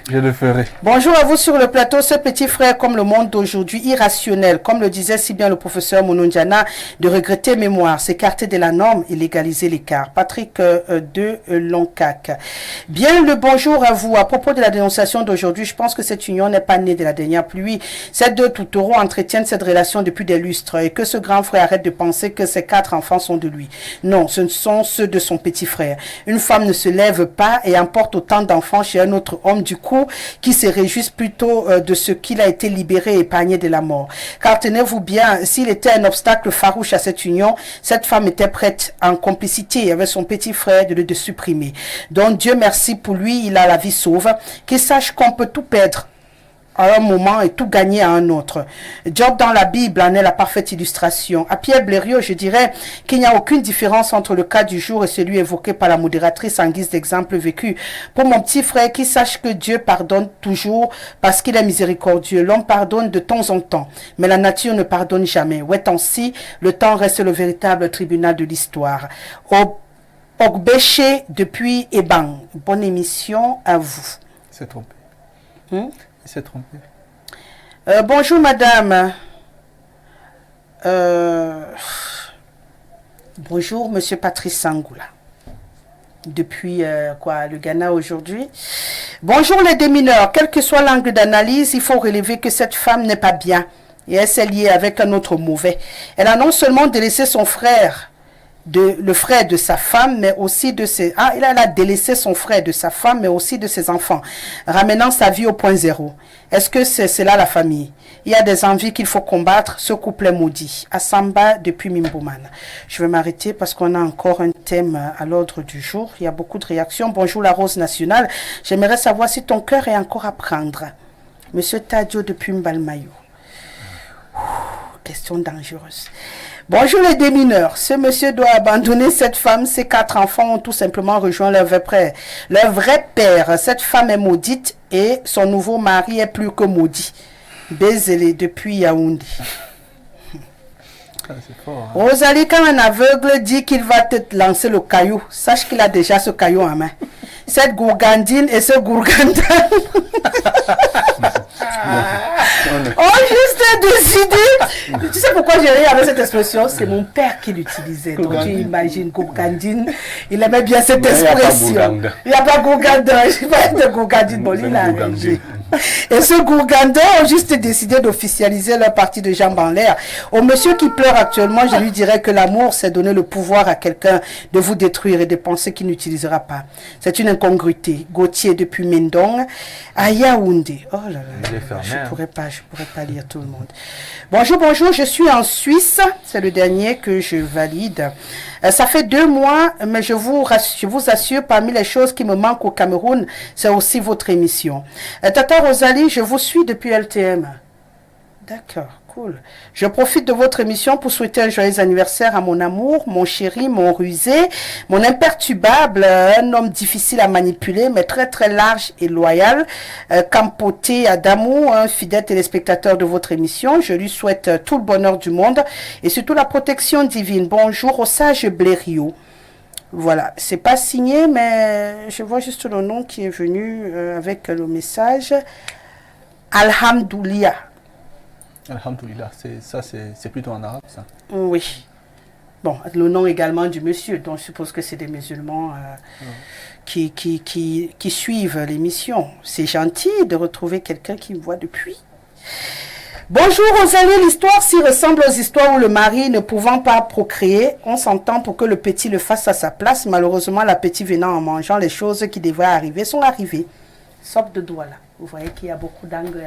Je le ferai. Bonjour à vous sur le plateau. Ce petit frère, comme le monde d'aujourd'hui, irrationnel, comme le disait si bien le professeur Monondiana, de regretter mémoire, s'écarter de la norme et légaliser l'écart. Patrick de Loncac. Bien le bonjour à vous. À propos de la dénonciation d'aujourd'hui, je pense que cette union n'est pas née de la dernière pluie. Ces deux toutoureaux entretiennent cette relation depuis des lustres et que ce grand frère arrête de penser que ces 4 enfants sont de lui. Non, ce sont ceux de son petit frère. Une femme ne se lève pas et emporte autant d'enfants chez un autre homme du coup qui se réjouissent plutôt de ce qu'il a été libéré et épargné de la mort. Car tenez-vous bien, s'il était un obstacle farouche à cette union, cette femme était prête en complicité avec son petit frère de le supprimer. Donc Dieu merci pour lui, il a la vie sauve, qu'il sache qu'on peut tout perdre à un moment et tout gagner à un autre. Job dans la Bible en est la parfaite illustration. À Pierre Blériot, je dirais qu'il n'y a aucune différence entre le cas du jour et celui évoqué par la modératrice en guise d'exemple vécu. Pour mon petit frère, qu'il sache que Dieu pardonne toujours parce qu'il est miséricordieux. L'homme pardonne de temps en temps, mais la nature ne pardonne jamais. Ouais, tant-ci, le temps reste le véritable tribunal de l'histoire. Ogbéché depuis Eban. Bonne émission à vous. C'est trompé. Il s'est trompé. Bonjour madame. Bonjour monsieur Patrice Sangoula. Depuis le Ghana aujourd'hui. Bonjour les démineurs. Quel que soit l'angle d'analyse, il faut relever que cette femme n'est pas bien. Et elle s'est liée avec un autre mauvais. Elle a non seulement délaissé son frère, le frère de sa femme, mais aussi de ses... elle a délaissé son frère de sa femme, mais aussi de ses enfants, ramenant sa vie au point zéro. Est-ce que c'est là la famille? Il y a des envies qu'il faut combattre. Ce couple est maudit. Assamba depuis Mimboman. Je vais m'arrêter parce qu'on a encore un thème à l'ordre du jour. Il y a beaucoup de réactions. Bonjour la Rose Nationale. J'aimerais savoir si ton cœur est encore à prendre. Monsieur Tadio depuis Mbalmayo. Question dangereuse. Bonjour les démineurs. Ce monsieur doit abandonner cette femme. Ses 4 enfants ont tout simplement rejoint leur vrai père. Cette femme est maudite et son nouveau mari est plus que maudit. Bézélé depuis Yaoundé. C'est fort, hein. Rosalie, quand un aveugle dit qu'il va te lancer le caillou, sache qu'il a déjà ce caillou en main. Cette gourgandine et ce gourgandin ont juste décidé. Tu sais pourquoi j'ai ri avec cette expression? C'est mon père qui l'utilisait. Donc tu imagines gourgandine. Il aimait bien cette expression. Il n'y a pas gourgandin. Je ne sais pas de gourgandine. Bon, il a arrangé. Et ce gourgandin ont juste décidé d'officialiser leur partie de jambes en l'air. Au monsieur qui pleure actuellement, je lui dirais que l'amour, c'est donner le pouvoir à quelqu'un de vous détruire et de penser qu'il n'utilisera pas. C'est une incongruité. Gauthier depuis Mendong à Yaoundé. Oh là là, je pourrais pas lire tout le monde. Bonjour, je suis en Suisse. C'est le dernier que je valide. Ça fait 2 mois, mais je vous assure, parmi les choses qui me manquent au Cameroun, c'est aussi votre émission. Tata Rosalie, je vous suis depuis LTM. D'accord, cool. Je profite de votre émission pour souhaiter un joyeux anniversaire à mon amour, mon chéri, mon rusé, mon imperturbable, un homme difficile à manipuler, mais très très large et loyal, Campoté Adamou, un fidèle téléspectateur de votre émission. Je lui souhaite tout le bonheur du monde et surtout la protection divine. Bonjour au sage Blériot. Voilà, c'est pas signé, mais je vois juste le nom qui est venu avec le message. Alhamdoulilah. Alhamdoulilah, c'est plutôt en arabe, ça. Oui. Bon, le nom également du monsieur, donc je suppose que c'est des musulmans qui suivent l'émission. C'est gentil de retrouver quelqu'un qui me voit depuis. Bonjour Rosalie, l'histoire s'y ressemble aux histoires où le mari ne pouvant pas procréer, on s'entend pour que le petit le fasse à sa place. Malheureusement, la petite venant en mangeant, les choses qui devraient arriver sont arrivées. Sorte de doigt là. Vous voyez qu'il y a beaucoup d'angles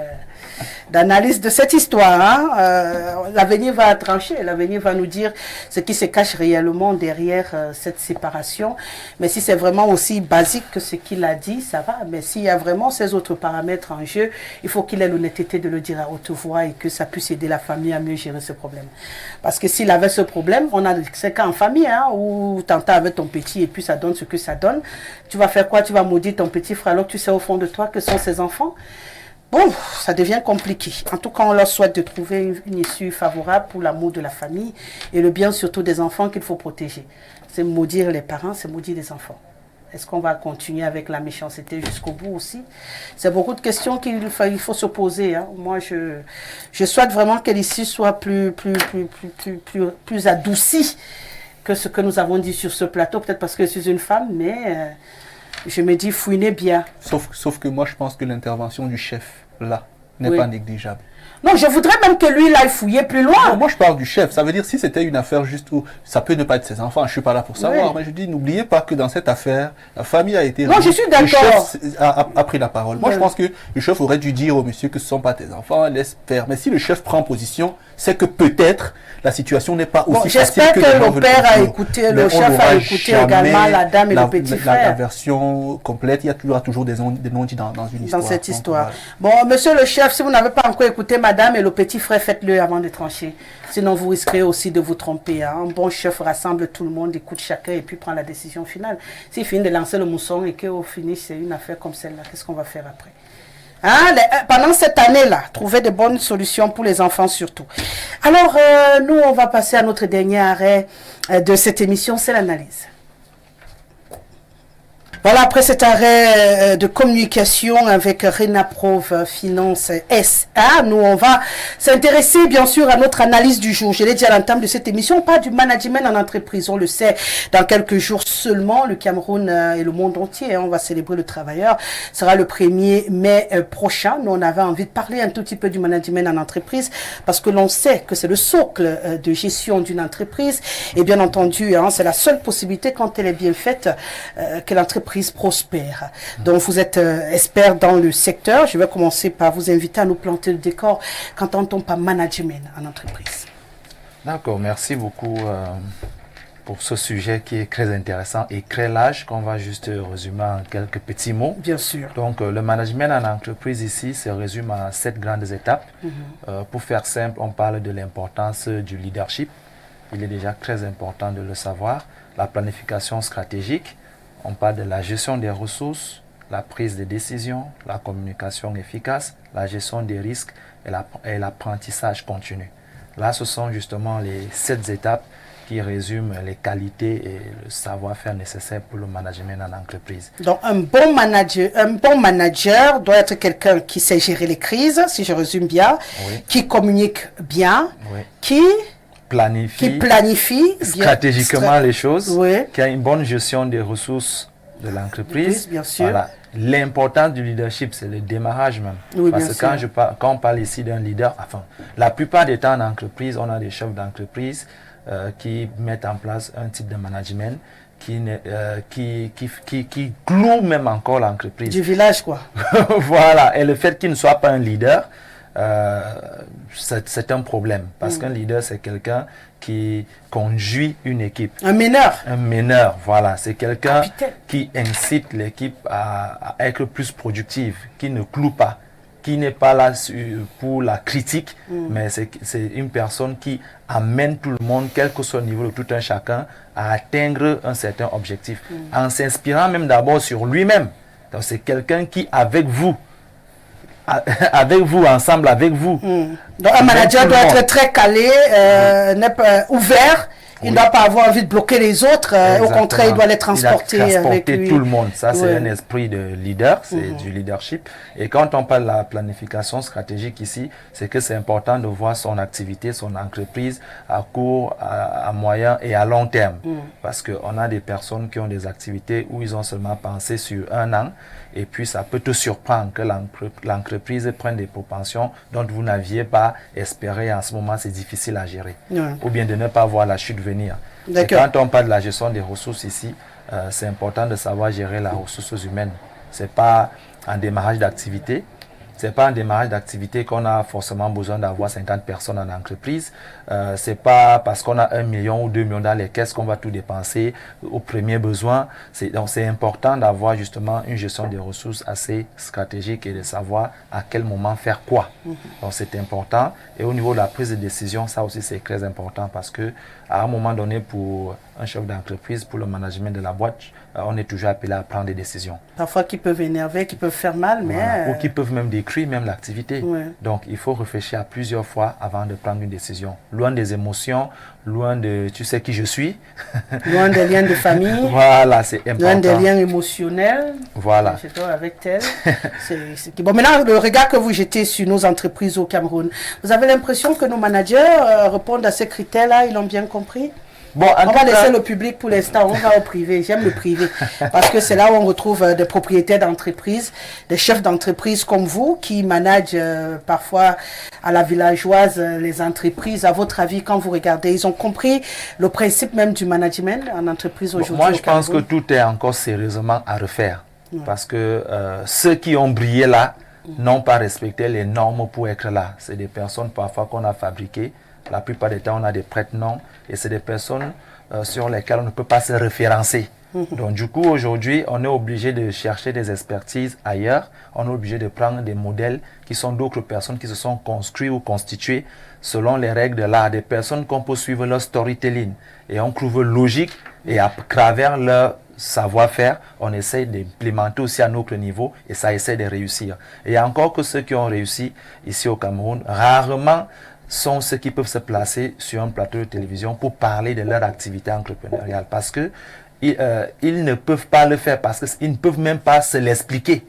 d'analyse de cette histoire. Hein? L'avenir va trancher, l'avenir va nous dire ce qui se cache réellement derrière cette séparation. Mais si c'est vraiment aussi basique que ce qu'il a dit, ça va. Mais s'il y a vraiment ces autres paramètres en jeu, il faut qu'il ait l'honnêteté de le dire à haute voix et que ça puisse aider la famille à mieux gérer ce problème. Parce que s'il avait ce problème, on a ces cas en famille, hein, où tu entends avec ton petit et puis ça donne ce que ça donne. Tu vas faire quoi? Tu vas maudire ton petit frère alors que tu sais au fond de toi que sont ses enfants. Bon, ça devient compliqué. En tout cas, on leur souhaite de trouver une issue favorable pour l'amour de la famille et le bien surtout des enfants qu'il faut protéger. C'est maudire les parents, c'est maudire les enfants. Est-ce qu'on va continuer avec la méchanceté jusqu'au bout aussi? C'est beaucoup de questions qu'il faut se poser. Hein. Moi, je souhaite vraiment que l'issue soit plus adoucie que ce que nous avons dit sur ce plateau. Peut-être parce que je suis une femme, mais... je me dis, fouinez bien. Sauf que moi, je pense que l'intervention du chef, là, n'est pas négligeable. Non, je voudrais même que lui, il aille fouiller plus loin. Non, moi, je parle du chef. Ça veut dire, si c'était une affaire juste où ça peut ne pas être ses enfants, je ne suis pas là pour savoir. Oui. Mais je dis, n'oubliez pas que dans cette affaire, la famille a été... Non, je suis d'accord. Le chef a pris la parole. Moi, je pense que le chef aurait dû dire au monsieur que ce ne sont pas tes enfants, laisse faire. Mais si le chef prend position, c'est que peut-être la situation n'est pas aussi facile que j'espère que le père a écouté, le chef a écouté également la dame et le petit frère. La version complète, il y a toujours des non-dits dans une histoire. Dans cette histoire. Bon, monsieur le chef, si vous n'avez pas encore écouté madame et le petit frère, faites-le avant de trancher. Sinon, vous risquerez aussi de vous tromper. Hein. Un bon chef rassemble tout le monde, écoute chacun et puis prend la décision finale. S'il finit de lancer le mousson et qu'au finish, c'est une affaire comme celle-là, qu'est-ce qu'on va faire après? Hein, pendant cette année-là, trouver de bonnes solutions pour les enfants surtout. Alors, nous, on va passer à notre dernier arrêt de cette émission, c'est l'analyse. Voilà, après cet arrêt de communication avec Renaprove Finance SA, nous on va s'intéresser bien sûr à notre analyse du jour. Je l'ai dit à l'entame de cette émission, pas du management en entreprise. On le sait, dans quelques jours seulement, le Cameroun et le monde entier, on va célébrer le travailleur. Ce sera le 1er mai prochain. Nous, on avait envie de parler un tout petit peu du management en entreprise parce que l'on sait que c'est le socle de gestion d'une entreprise. Et bien entendu, hein, c'est la seule possibilité quand elle est bien faite que l'entreprise prospère. Donc vous êtes expert dans le secteur. Je vais commencer par vous inviter à nous planter le décor quand on entend par management en entreprise. D'accord, merci beaucoup pour ce sujet qui est très intéressant et très large qu'on va juste résumer en quelques petits mots. Bien sûr. Donc le management en entreprise ici se résume à 7 grandes étapes. Pour faire simple, on parle de l'importance du leadership. Il est déjà très important de le savoir. La planification stratégique. On parle de la gestion des ressources, la prise de décision, la communication efficace, la gestion des risques et l'apprentissage continu. Là, ce sont justement les 7 étapes qui résument les qualités et le savoir-faire nécessaires pour le management en entreprise. Donc, un bon manager doit être quelqu'un qui sait gérer les crises, si je résume bien, oui. Qui communique bien, oui. Qui planifie stratégiquement les choses, oui. Qui a une bonne gestion des ressources de l'entreprise. Bien sûr. Voilà. L'importance du leadership, c'est le démarrage même. Oui, parce que quand on parle ici d'un leader, enfin, la plupart des temps en entreprise, on a des chefs d'entreprise qui mettent en place un type de management qui cloue même encore l'entreprise. Du village, quoi. Voilà. Et le fait qu'il ne soit pas un leader, c'est un problème. Parce qu'un leader, c'est quelqu'un qui conduit une équipe. Un meneur. Un meneur, voilà. C'est quelqu'un qui incite l'équipe à être plus productive, qui ne cloue pas, qui n'est pas là pour la critique, mais c'est une personne qui amène tout le monde, quel que soit le niveau de tout un chacun, à atteindre un certain objectif, en s'inspirant même d'abord sur lui-même. Donc c'est quelqu'un qui, avec vous, ensemble avec vous. Donc un manager doit être très calé, ouvert Il ne doit pas avoir envie de bloquer les autres. Au contraire, il doit les transporter, avec lui. Tout le monde. Ça, c'est un esprit de leader, c'est du leadership. Et quand on parle de la planification stratégique ici, c'est que c'est important de voir son activité, son entreprise à court, à moyen et à long terme. Parce qu'on a des personnes qui ont des activités où ils ont seulement pensé sur un an. Et puis, ça peut te surprendre que l'entreprise prenne des propensions dont vous n'aviez pas espéré. En ce moment, c'est difficile à gérer. Ou bien de ne pas voir la chute venir. Et quand on parle de la gestion des ressources ici, c'est important de savoir gérer la ressource humaine. Ce n'est pas un démarrage d'activité. Ce n'est pas un démarrage d'activité qu'on a forcément besoin d'avoir 50 personnes en entreprise. Ce n'est pas parce qu'on a 1 million ou 2 millions dans les caisses qu'on va tout dépenser au premier besoin. Donc c'est important d'avoir justement une gestion des ressources assez stratégique et de savoir à quel moment faire quoi. Donc c'est important. Et au niveau de la prise de décision, ça aussi c'est très important parce que à un moment donné, pour un chef d'entreprise, pour le management de la boîte, on est toujours appelé à prendre des décisions. Parfois qui peuvent énerver, qui peuvent faire mal, mais... Voilà. Ou qui peuvent même détruire même l'activité. Donc il faut réfléchir à plusieurs fois avant de prendre une décision. Loin des émotions, loin de tu sais qui je suis. Loin des liens de famille. Voilà, c'est important. Loin des liens émotionnels. Voilà. Avec tel. Bon, maintenant, le regard que vous jetez sur nos entreprises au Cameroun, vous avez l'impression que nos managers répondent à ces critères-là, ils l'ont bien compris? Bon, on va laisser le public pour l'instant, on va au privé. J'aime le privé parce que c'est là où on retrouve des propriétaires d'entreprises, des chefs d'entreprise comme vous qui managent parfois à la villageoise les entreprises. À votre avis, quand vous regardez, ils ont compris le principe même du management en entreprise aujourd'hui? Moi, je pense que tout est encore sérieusement à refaire parce que ceux qui ont brillé là n'ont pas respecté les normes pour être là. C'est des personnes parfois qu'on a fabriquées. La plupart des temps, on a des prête-noms et c'est des personnes sur lesquelles on ne peut pas se référencer. Donc du coup, aujourd'hui, on est obligé de chercher des expertises ailleurs. On est obligé de prendre des modèles qui sont d'autres personnes qui se sont construits ou constitués selon les règles de l'art. Des personnes qu'on peut suivre leur storytelling. Et on trouve logique et à travers leur savoir-faire, on essaie d'implémenter aussi à notre niveau et ça essaie de réussir. Et il y a encore que ceux qui ont réussi ici au Cameroun, rarement sont ceux qui peuvent se placer sur un plateau de télévision pour parler de leur activité entrepreneuriale parce que ils ne peuvent pas le faire parce qu'ils ne peuvent même pas se l'expliquer.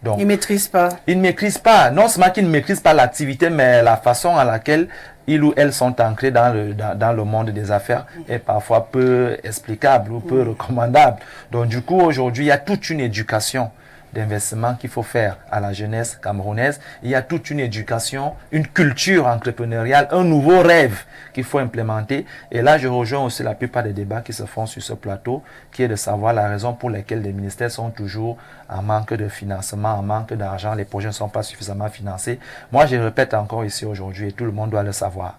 Donc, ils ne maîtrisent pas. Ils ne maîtrisent pas. Non seulement qu'ils ne maîtrisent pas l'activité, mais la façon à laquelle ils ou elles sont ancrés dans le monde des affaires est parfois peu explicable ou peu recommandable. Donc du coup, aujourd'hui, il y a toute une éducation d'investissement qu'il faut faire à la jeunesse camerounaise. Il y a toute une éducation, une culture entrepreneuriale, un nouveau rêve qu'il faut implémenter. Et là, je rejoins aussi la plupart des débats qui se font sur ce plateau, qui est de savoir la raison pour laquelle les ministères sont toujours en manque de financement, en manque d'argent, les projets ne sont pas suffisamment financés. Moi, je répète encore ici aujourd'hui, et tout le monde doit le savoir.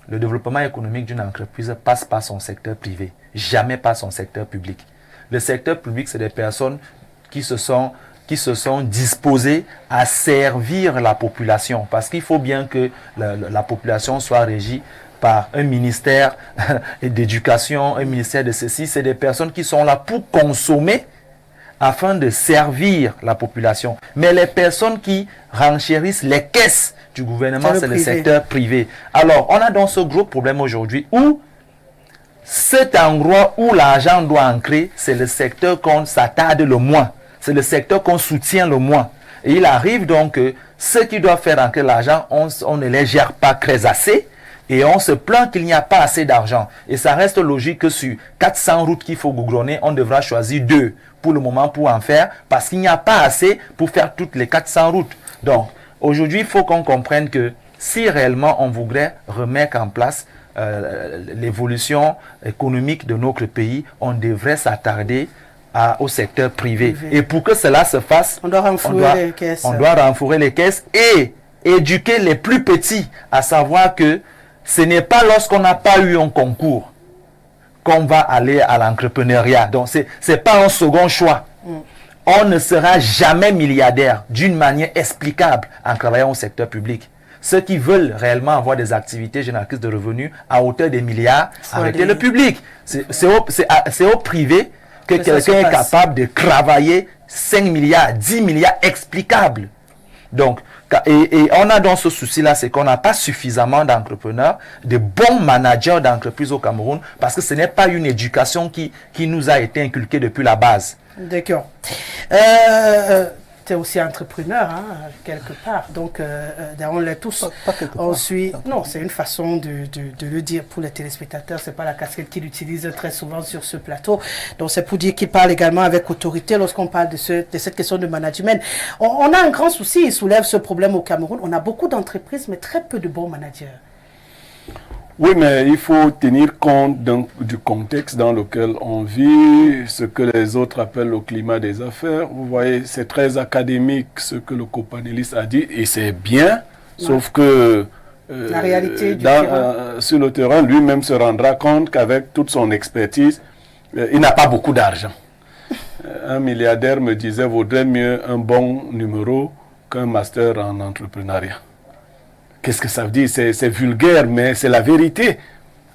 Le développement économique d'une entreprise passe par son secteur privé, jamais par son secteur public. Le secteur public, c'est des personnes qui se sont disposés à servir la population. Parce qu'il faut bien que la population soit régie par un ministère d'éducation, un ministère de ceci. C'est des personnes qui sont là pour consommer afin de servir la population. Mais les personnes qui renchérissent les caisses du gouvernement, c'est le secteur privé. Alors, on a donc ce gros problème aujourd'hui où cet endroit où l'argent doit ancrer, c'est le secteur qu'on s'attarde le moins. C'est le secteur qu'on soutient le moins. Et il arrive donc que ceux qui doivent faire entrer l'argent, on ne les gère pas très assez. Et on se plaint qu'il n'y a pas assez d'argent. Et ça reste logique que sur 400 routes qu'il faut goudronner, on devra choisir 2 pour le moment pour en faire. Parce qu'il n'y a pas assez pour faire toutes les 400 routes. Donc, aujourd'hui, il faut qu'on comprenne que si réellement on voudrait remettre en place l'évolution économique de notre pays, on devrait s'attarder au secteur privé. Et pour que cela se fasse, on doit renflouer les caisses. On doit renflouer les caisses et éduquer les plus petits à savoir que ce n'est pas lorsqu'on n'a pas eu un concours qu'on va aller à l'entrepreneuriat. Donc, ce n'est pas un second choix. On ne sera jamais milliardaire d'une manière explicable en travaillant au secteur public. Ceux qui veulent réellement avoir des activités génératrices de revenus à hauteur des milliards, arrêtez le public. C'est au privé que quelqu'un est capable de travailler 5 milliards, 10 milliards explicables. Donc, et on a dans ce souci-là, c'est qu'on n'a pas suffisamment d'entrepreneurs, de bons managers d'entreprises au Cameroun, parce que ce n'est pas une éducation qui nous a été inculquée depuis la base. D'accord. Tu es aussi entrepreneur, hein, quelque part. Donc, on l'est tous. On suit. Non, c'est une façon de le dire pour les téléspectateurs. C'est pas la casquette qu'il utilise très souvent sur ce plateau. Donc, c'est pour dire qu'il parle également avec autorité lorsqu'on parle de cette question de management. On a un grand souci. Il soulève ce problème au Cameroun. On a beaucoup d'entreprises, mais très peu de bons managers. Oui, mais il faut tenir compte du contexte dans lequel on vit, ce que les autres appellent le climat des affaires. Vous voyez, c'est très académique ce que le copanéliste a dit, et c'est bien, sauf que la réalité du terrain. Sur le terrain, lui-même se rendra compte qu'avec toute son expertise, il n'a pas beaucoup d'argent. Un milliardaire me disait, vaudrait mieux un bon numéro qu'un master en entrepreneuriat. Qu'est-ce que ça veut dire? C'est vulgaire, mais c'est la vérité,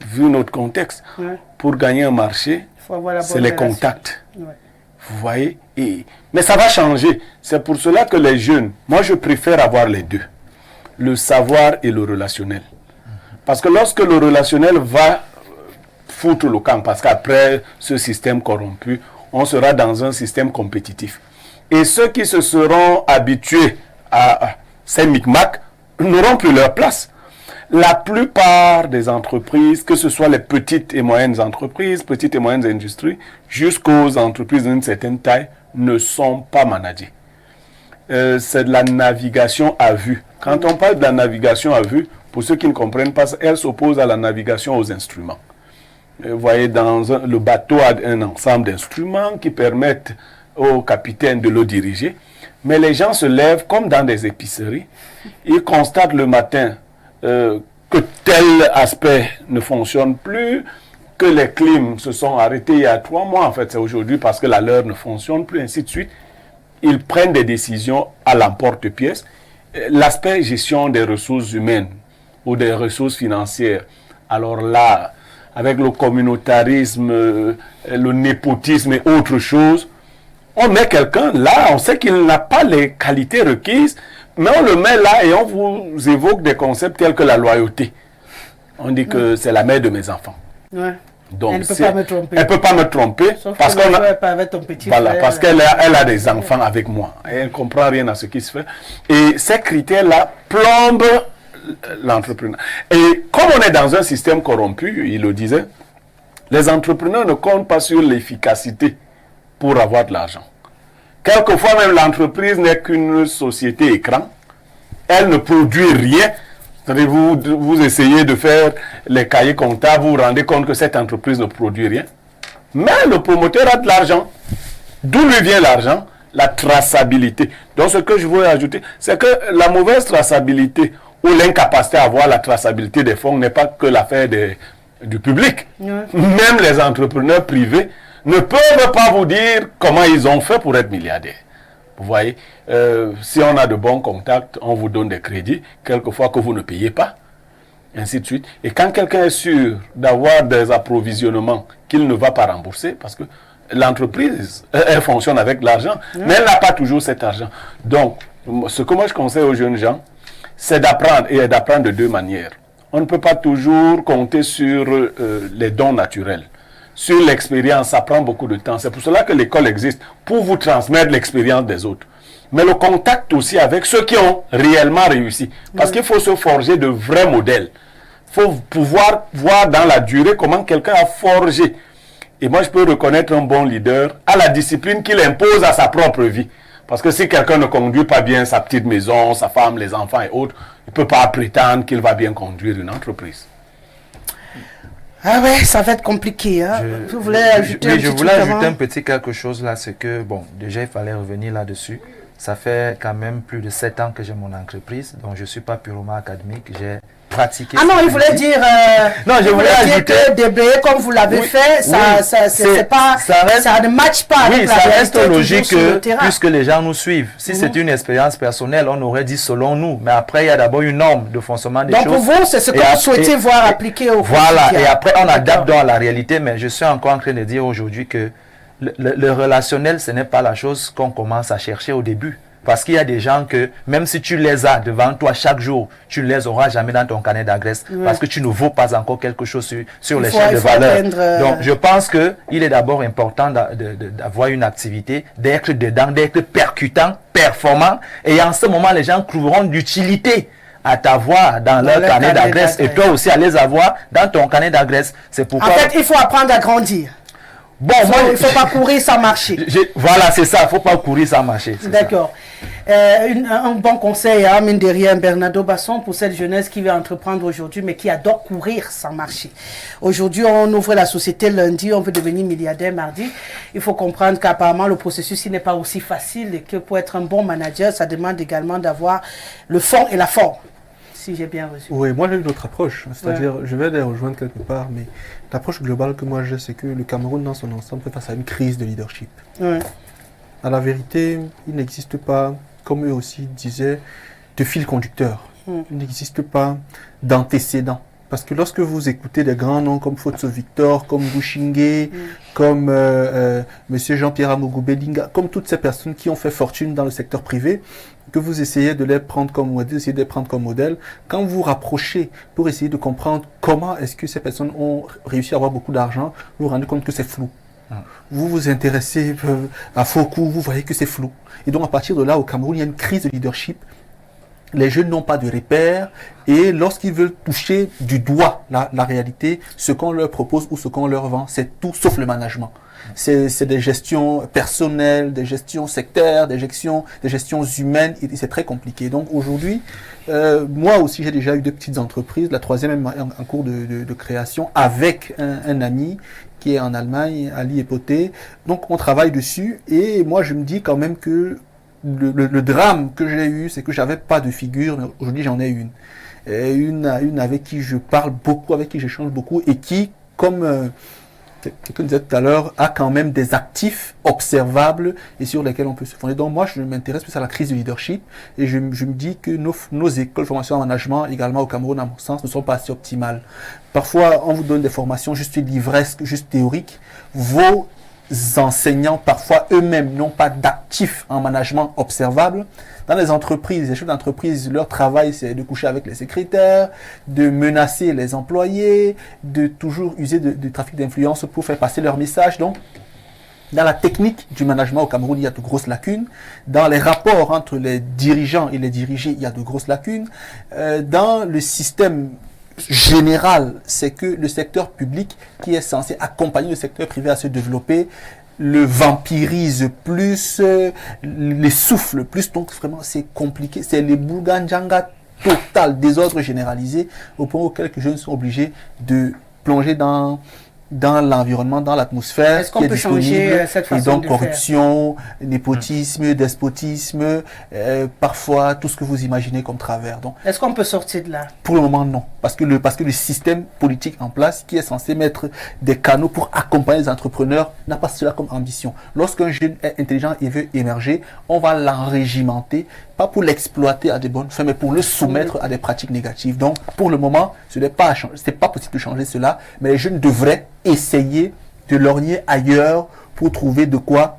vu notre contexte. Ouais. Pour gagner un marché, c'est les contacts. Ouais. Vous voyez? Mais ça va changer. C'est pour cela que les jeunes, moi je préfère avoir les deux. Le savoir et le relationnel. Parce que lorsque le relationnel va foutre le camp, parce qu'après ce système corrompu, on sera dans un système compétitif. Et ceux qui se seront habitués à ces micmacs, n'auront plus leur place. La plupart des entreprises, que ce soit les petites et moyennes entreprises, petites et moyennes industries, jusqu'aux entreprises d'une certaine taille, ne sont pas managées. C'est de la navigation à vue. Quand on parle de la navigation à vue, pour ceux qui ne comprennent pas, elle s'oppose à la navigation aux instruments. Vous voyez, le bateau a un ensemble d'instruments qui permettent au capitaine de le diriger. Mais les gens se lèvent comme dans des épiceries. Ils constatent le matin que tel aspect ne fonctionne plus, que les clims se sont arrêtés il y a 3 mois. En fait, c'est aujourd'hui parce que la leur ne fonctionne plus, ainsi de suite. Ils prennent des décisions à l'emporte-pièce. L'aspect gestion des ressources humaines ou des ressources financières. Alors là, avec le communautarisme, le népotisme et autre chose, on met quelqu'un là, on sait qu'il n'a pas les qualités requises, mais on le met là et on vous évoque des concepts tels que la loyauté. On dit que c'est la mère de mes enfants. Ouais. Donc, elle ne peut pas me tromper. Elle ne peut pas me tromper. Sauf parce qu'elle ne pas avec ton petit voilà, frère. Parce qu'elle a des enfants avec moi. Et elle ne comprend rien à ce qui se fait. Et ces critères-là plombent l'entrepreneur. Et comme on est dans un système corrompu, il le disait, les entrepreneurs ne comptent pas sur l'efficacité pour avoir de l'argent. Quelquefois même l'entreprise n'est qu'une société écran. Elle ne produit rien. Vous essayez de faire les cahiers comptables, vous vous rendez compte que cette entreprise ne produit rien. Mais le promoteur a de l'argent. D'où lui vient l'argent? La traçabilité. Donc ce que je veux ajouter, c'est que la mauvaise traçabilité ou l'incapacité à avoir la traçabilité des fonds n'est pas que l'affaire du public. Ouais. Même les entrepreneurs privés ne peuvent pas vous dire comment ils ont fait pour être milliardaires. Vous voyez, si on a de bons contacts, on vous donne des crédits, quelquefois que vous ne payez pas, ainsi de suite. Et quand quelqu'un est sûr d'avoir des approvisionnements qu'il ne va pas rembourser, parce que l'entreprise, elle fonctionne avec de l'argent, mais elle n'a pas toujours cet argent. Donc, ce que moi je conseille aux jeunes gens, c'est d'apprendre, et d'apprendre de 2 manières. On ne peut pas toujours compter sur les dons naturels. Sur l'expérience, ça prend beaucoup de temps. C'est pour cela que l'école existe, pour vous transmettre l'expérience des autres. Mais le contact aussi avec ceux qui ont réellement réussi. Parce qu'il faut se forger de vrais modèles. Il faut pouvoir voir dans la durée comment quelqu'un a forgé. Et moi, je peux reconnaître un bon leader à la discipline qu'il impose à sa propre vie. Parce que si quelqu'un ne conduit pas bien sa petite maison, sa femme, les enfants et autres, il ne peut pas prétendre qu'il va bien conduire une entreprise. Ah ouais, ça va être compliqué. Hein. Je voulais ajouter un petit quelque chose là, c'est que, bon, déjà il fallait revenir là-dessus. Ça fait quand même plus de 7 ans que j'ai mon entreprise, donc je ne suis pas purement académique, j'ai pratiqué. Ah non, il voulait dire, non, je voulais ajouter que déblayer comme vous l'avez fait, ça ne matche pas avec la ça reste réalité logique puisque les gens nous suivent. Si c'est une expérience personnelle, on aurait dit selon nous, mais après il y a d'abord une norme de fonctionnement des choses. Donc pour vous, c'est ce que vous souhaitez voir appliqué au Voilà, et après on adapte dans la réalité, mais je suis encore en train de dire aujourd'hui que le relationnel, ce n'est pas la chose qu'on commence à chercher au début. Parce qu'il y a des gens que, même si tu les as devant toi chaque jour, tu ne les auras jamais dans ton carnet d'adresse parce que tu ne vaux pas encore quelque chose sur l'échelle de valeur. Donc, je pense qu'il est d'abord important d'avoir une activité, d'être dedans, d'être percutant, performant. Et en ce moment, les gens trouveront d'utilité à t'avoir dans leur carnet d'adresse et toi aussi à les avoir dans ton carnet d'adresse. C'est pourquoi... En fait, il faut apprendre à grandir. Bon, il ne faut pas courir sans marcher. Voilà, c'est ça. Il ne faut pas courir sans marcher. D'accord. Un bon conseil, hein, mine de rien, Bernardo Basson, pour cette jeunesse qui veut entreprendre aujourd'hui, mais qui adore courir sans marcher. Aujourd'hui, on ouvre la société lundi, on veut devenir milliardaire mardi. Il faut comprendre qu'apparemment, le processus il n'est pas aussi facile et que pour être un bon manager, ça demande également d'avoir le fond et la forme. Si j'ai bien reçu. Oui, moi j'ai une autre approche, c'est-à-dire, je vais les rejoindre quelque part, mais l'approche globale que moi j'ai, c'est que le Cameroun dans son ensemble fait face à une crise de leadership. Ouais. À la vérité, il n'existe pas, comme eux aussi disaient, de fil conducteur. Il n'existe pas d'antécédent. Parce que lorsque vous écoutez des grands noms comme Fotso Victor, comme Bouchingué, comme Monsieur Jean-Pierre Amougou Belinga, comme toutes ces personnes qui ont fait fortune dans le secteur privé, que vous essayez de les prendre comme modèle, essayez de les prendre comme modèle, quand vous rapprochez pour essayer de comprendre comment est-ce que ces personnes ont réussi à avoir beaucoup d'argent, vous vous rendez compte que c'est flou. Vous vous intéressez à Fokou, vous voyez que c'est flou. Et donc à partir de là, au Cameroun, il y a une crise de leadership. Les jeunes n'ont pas de repères et lorsqu'ils veulent toucher du doigt la réalité, ce qu'on leur propose ou ce qu'on leur vend, c'est tout sauf le management. C'est des gestions personnelles, des gestions sectaires, des gestions humaines et c'est très compliqué. Donc aujourd'hui, moi aussi j'ai déjà eu 2 petites entreprises, la troisième est en cours de création avec un ami qui est en Allemagne, Ali Epoté. Donc on travaille dessus et moi je me dis quand même que le drame que j'ai eu, c'est que j'avais pas de figure, mais aujourd'hui j'en ai une. Et une avec qui je parle beaucoup, avec qui j'échange beaucoup et qui, comme quelqu'un disait tout à l'heure, a quand même des actifs observables et sur lesquels on peut se fonder. Donc moi, je m'intéresse plus à la crise du leadership et je me dis que nos écoles de formation en management, également au Cameroun, à mon sens, ne sont pas assez optimales. Parfois, on vous donne des formations juste livresques, juste théoriques. Vos enseignants, parfois eux-mêmes, n'ont pas d'actifs en management observables. Dans les entreprises, les chefs d'entreprise, leur travail, c'est de coucher avec les secrétaires, de menacer les employés, de toujours user de trafic d'influence pour faire passer leur message. Donc, dans la technique du management au Cameroun, il y a de grosses lacunes. Dans les rapports entre les dirigeants et les dirigés, il y a de grosses lacunes. Dans le système général, c'est que le secteur public, qui est censé accompagner le secteur privé à se développer, le vampirise plus, les souffle plus, donc vraiment c'est compliqué, c'est les bouganjanga total, désordre généralisé, au point où quelques jeunes sont obligés de plonger dans l'environnement, dans l'atmosphère. Est-ce qu'on peut changer cette façon et donc de corruption, népotisme, despotisme, parfois tout ce que vous imaginez comme travers. Donc, est-ce qu'on peut sortir de là? Pour le moment, non. Parce que le système politique en place, qui est censé mettre des canaux pour accompagner les entrepreneurs, n'a pas cela comme ambition. Lorsqu'un jeune est intelligent et veut émerger, on va l'enrégimenter, pas pour l'exploiter à des bonnes fins, mais pour le soumettre à des pratiques négatives. Donc, pour le moment, ce n'est pas possible de changer cela, mais les jeunes devraient essayer de lorgner ailleurs pour trouver de quoi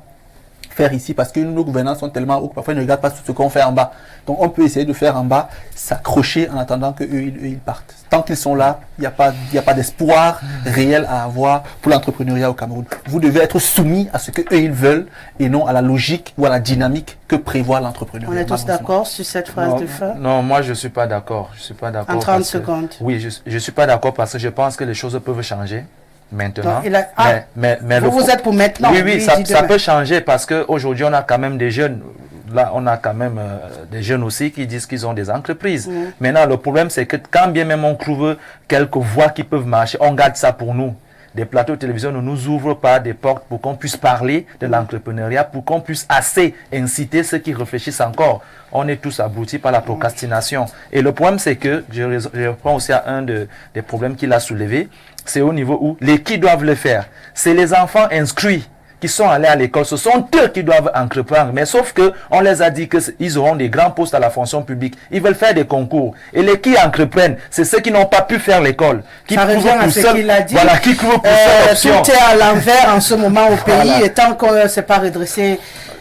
faire ici, parce que nos gouvernants sont tellement hauts que parfois ils ne regardent pas tout ce qu'on fait en bas. Donc on peut essayer de faire en bas, s'accrocher en attendant qu'eux ils partent. Tant qu'ils sont là, il n'y a pas d'espoir réel à avoir pour l'entrepreneuriat au Cameroun. Vous devez être soumis à ce qu'eux ils veulent et non à la logique ou à la dynamique que prévoit l'entrepreneuriat. On est tous d'accord sur cette phrase de fin? Non, moi je ne suis pas d'accord. Je suis pas d'accord. En 30 secondes. Oui, je ne suis pas d'accord parce que je pense que les choses peuvent changer. Maintenant, donc, vous êtes pour maintenant. Oui, ça peut changer parce qu'aujourd'hui, on a quand même des jeunes. Là, on a quand même des jeunes aussi qui disent qu'ils ont des entreprises. Maintenant, le problème, c'est que quand bien même on trouve quelques voies qui peuvent marcher, on garde ça pour nous. Des plateaux de télévision ne nous ouvrent pas des portes pour qu'on puisse parler de l'entrepreneuriat, pour qu'on puisse assez inciter ceux qui réfléchissent encore. On est tous aboutis par la procrastination. Et le problème, c'est que, je reprends aussi à un des problèmes qu'il a soulevé, c'est au niveau où les qui doivent le faire. C'est les enfants inscrits qui sont allés à l'école, ce sont eux qui doivent entreprendre. Mais sauf que on les a dit qu'ils auront des grands postes à la fonction publique. Ils veulent faire des concours. Et les qui entreprennent, c'est ceux qui n'ont pas pu faire l'école. Ça revient à ce qu'il a dit. Voilà, qui courent pour tout est à l'envers en ce moment au pays. Et tant qu'on ne s'est pas redressé,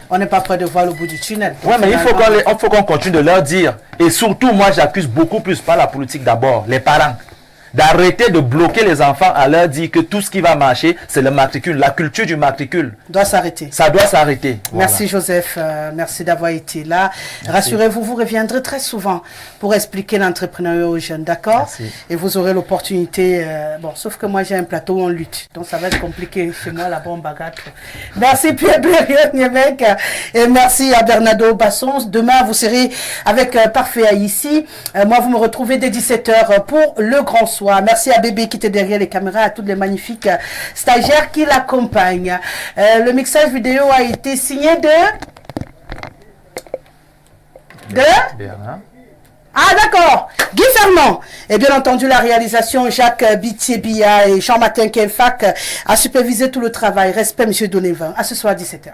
on n'est pas prêt de voir le bout du tunnel. Oui, mais il faut qu'on continue de leur dire. Et surtout, moi, j'accuse beaucoup plus, pas la politique d'abord, les parents. D'arrêter de bloquer les enfants à leur dire que tout ce qui va marcher, c'est le matricule. La culture du matricule doit s'arrêter. Ça doit s'arrêter. Merci Joseph, merci d'avoir été là. Rassurez-vous, vous reviendrez très souvent pour expliquer l'entrepreneuriat aux jeunes, d'accord? Et vous aurez l'opportunité, bon, sauf que moi j'ai un plateau où on lutte, donc ça va être compliqué chez moi, la bombe bagarre. Merci Pierre Blériot-Niévêque et merci à Bernardo Bassons. Demain, vous serez avec Parfait ici. Moi, vous me retrouvez dès 17h pour le grand soir. Merci à Bébé qui était derrière les caméras, à toutes les magnifiques stagiaires qui l'accompagnent. Le mixage vidéo a été signé de Bernard. Ah d'accord, Guy Fernand. Et bien entendu la réalisation, Jacques Bitier-Bia et Jean-Martin Kenfac a supervisé tout le travail. Respect, monsieur Donévin. À ce soir à 17h.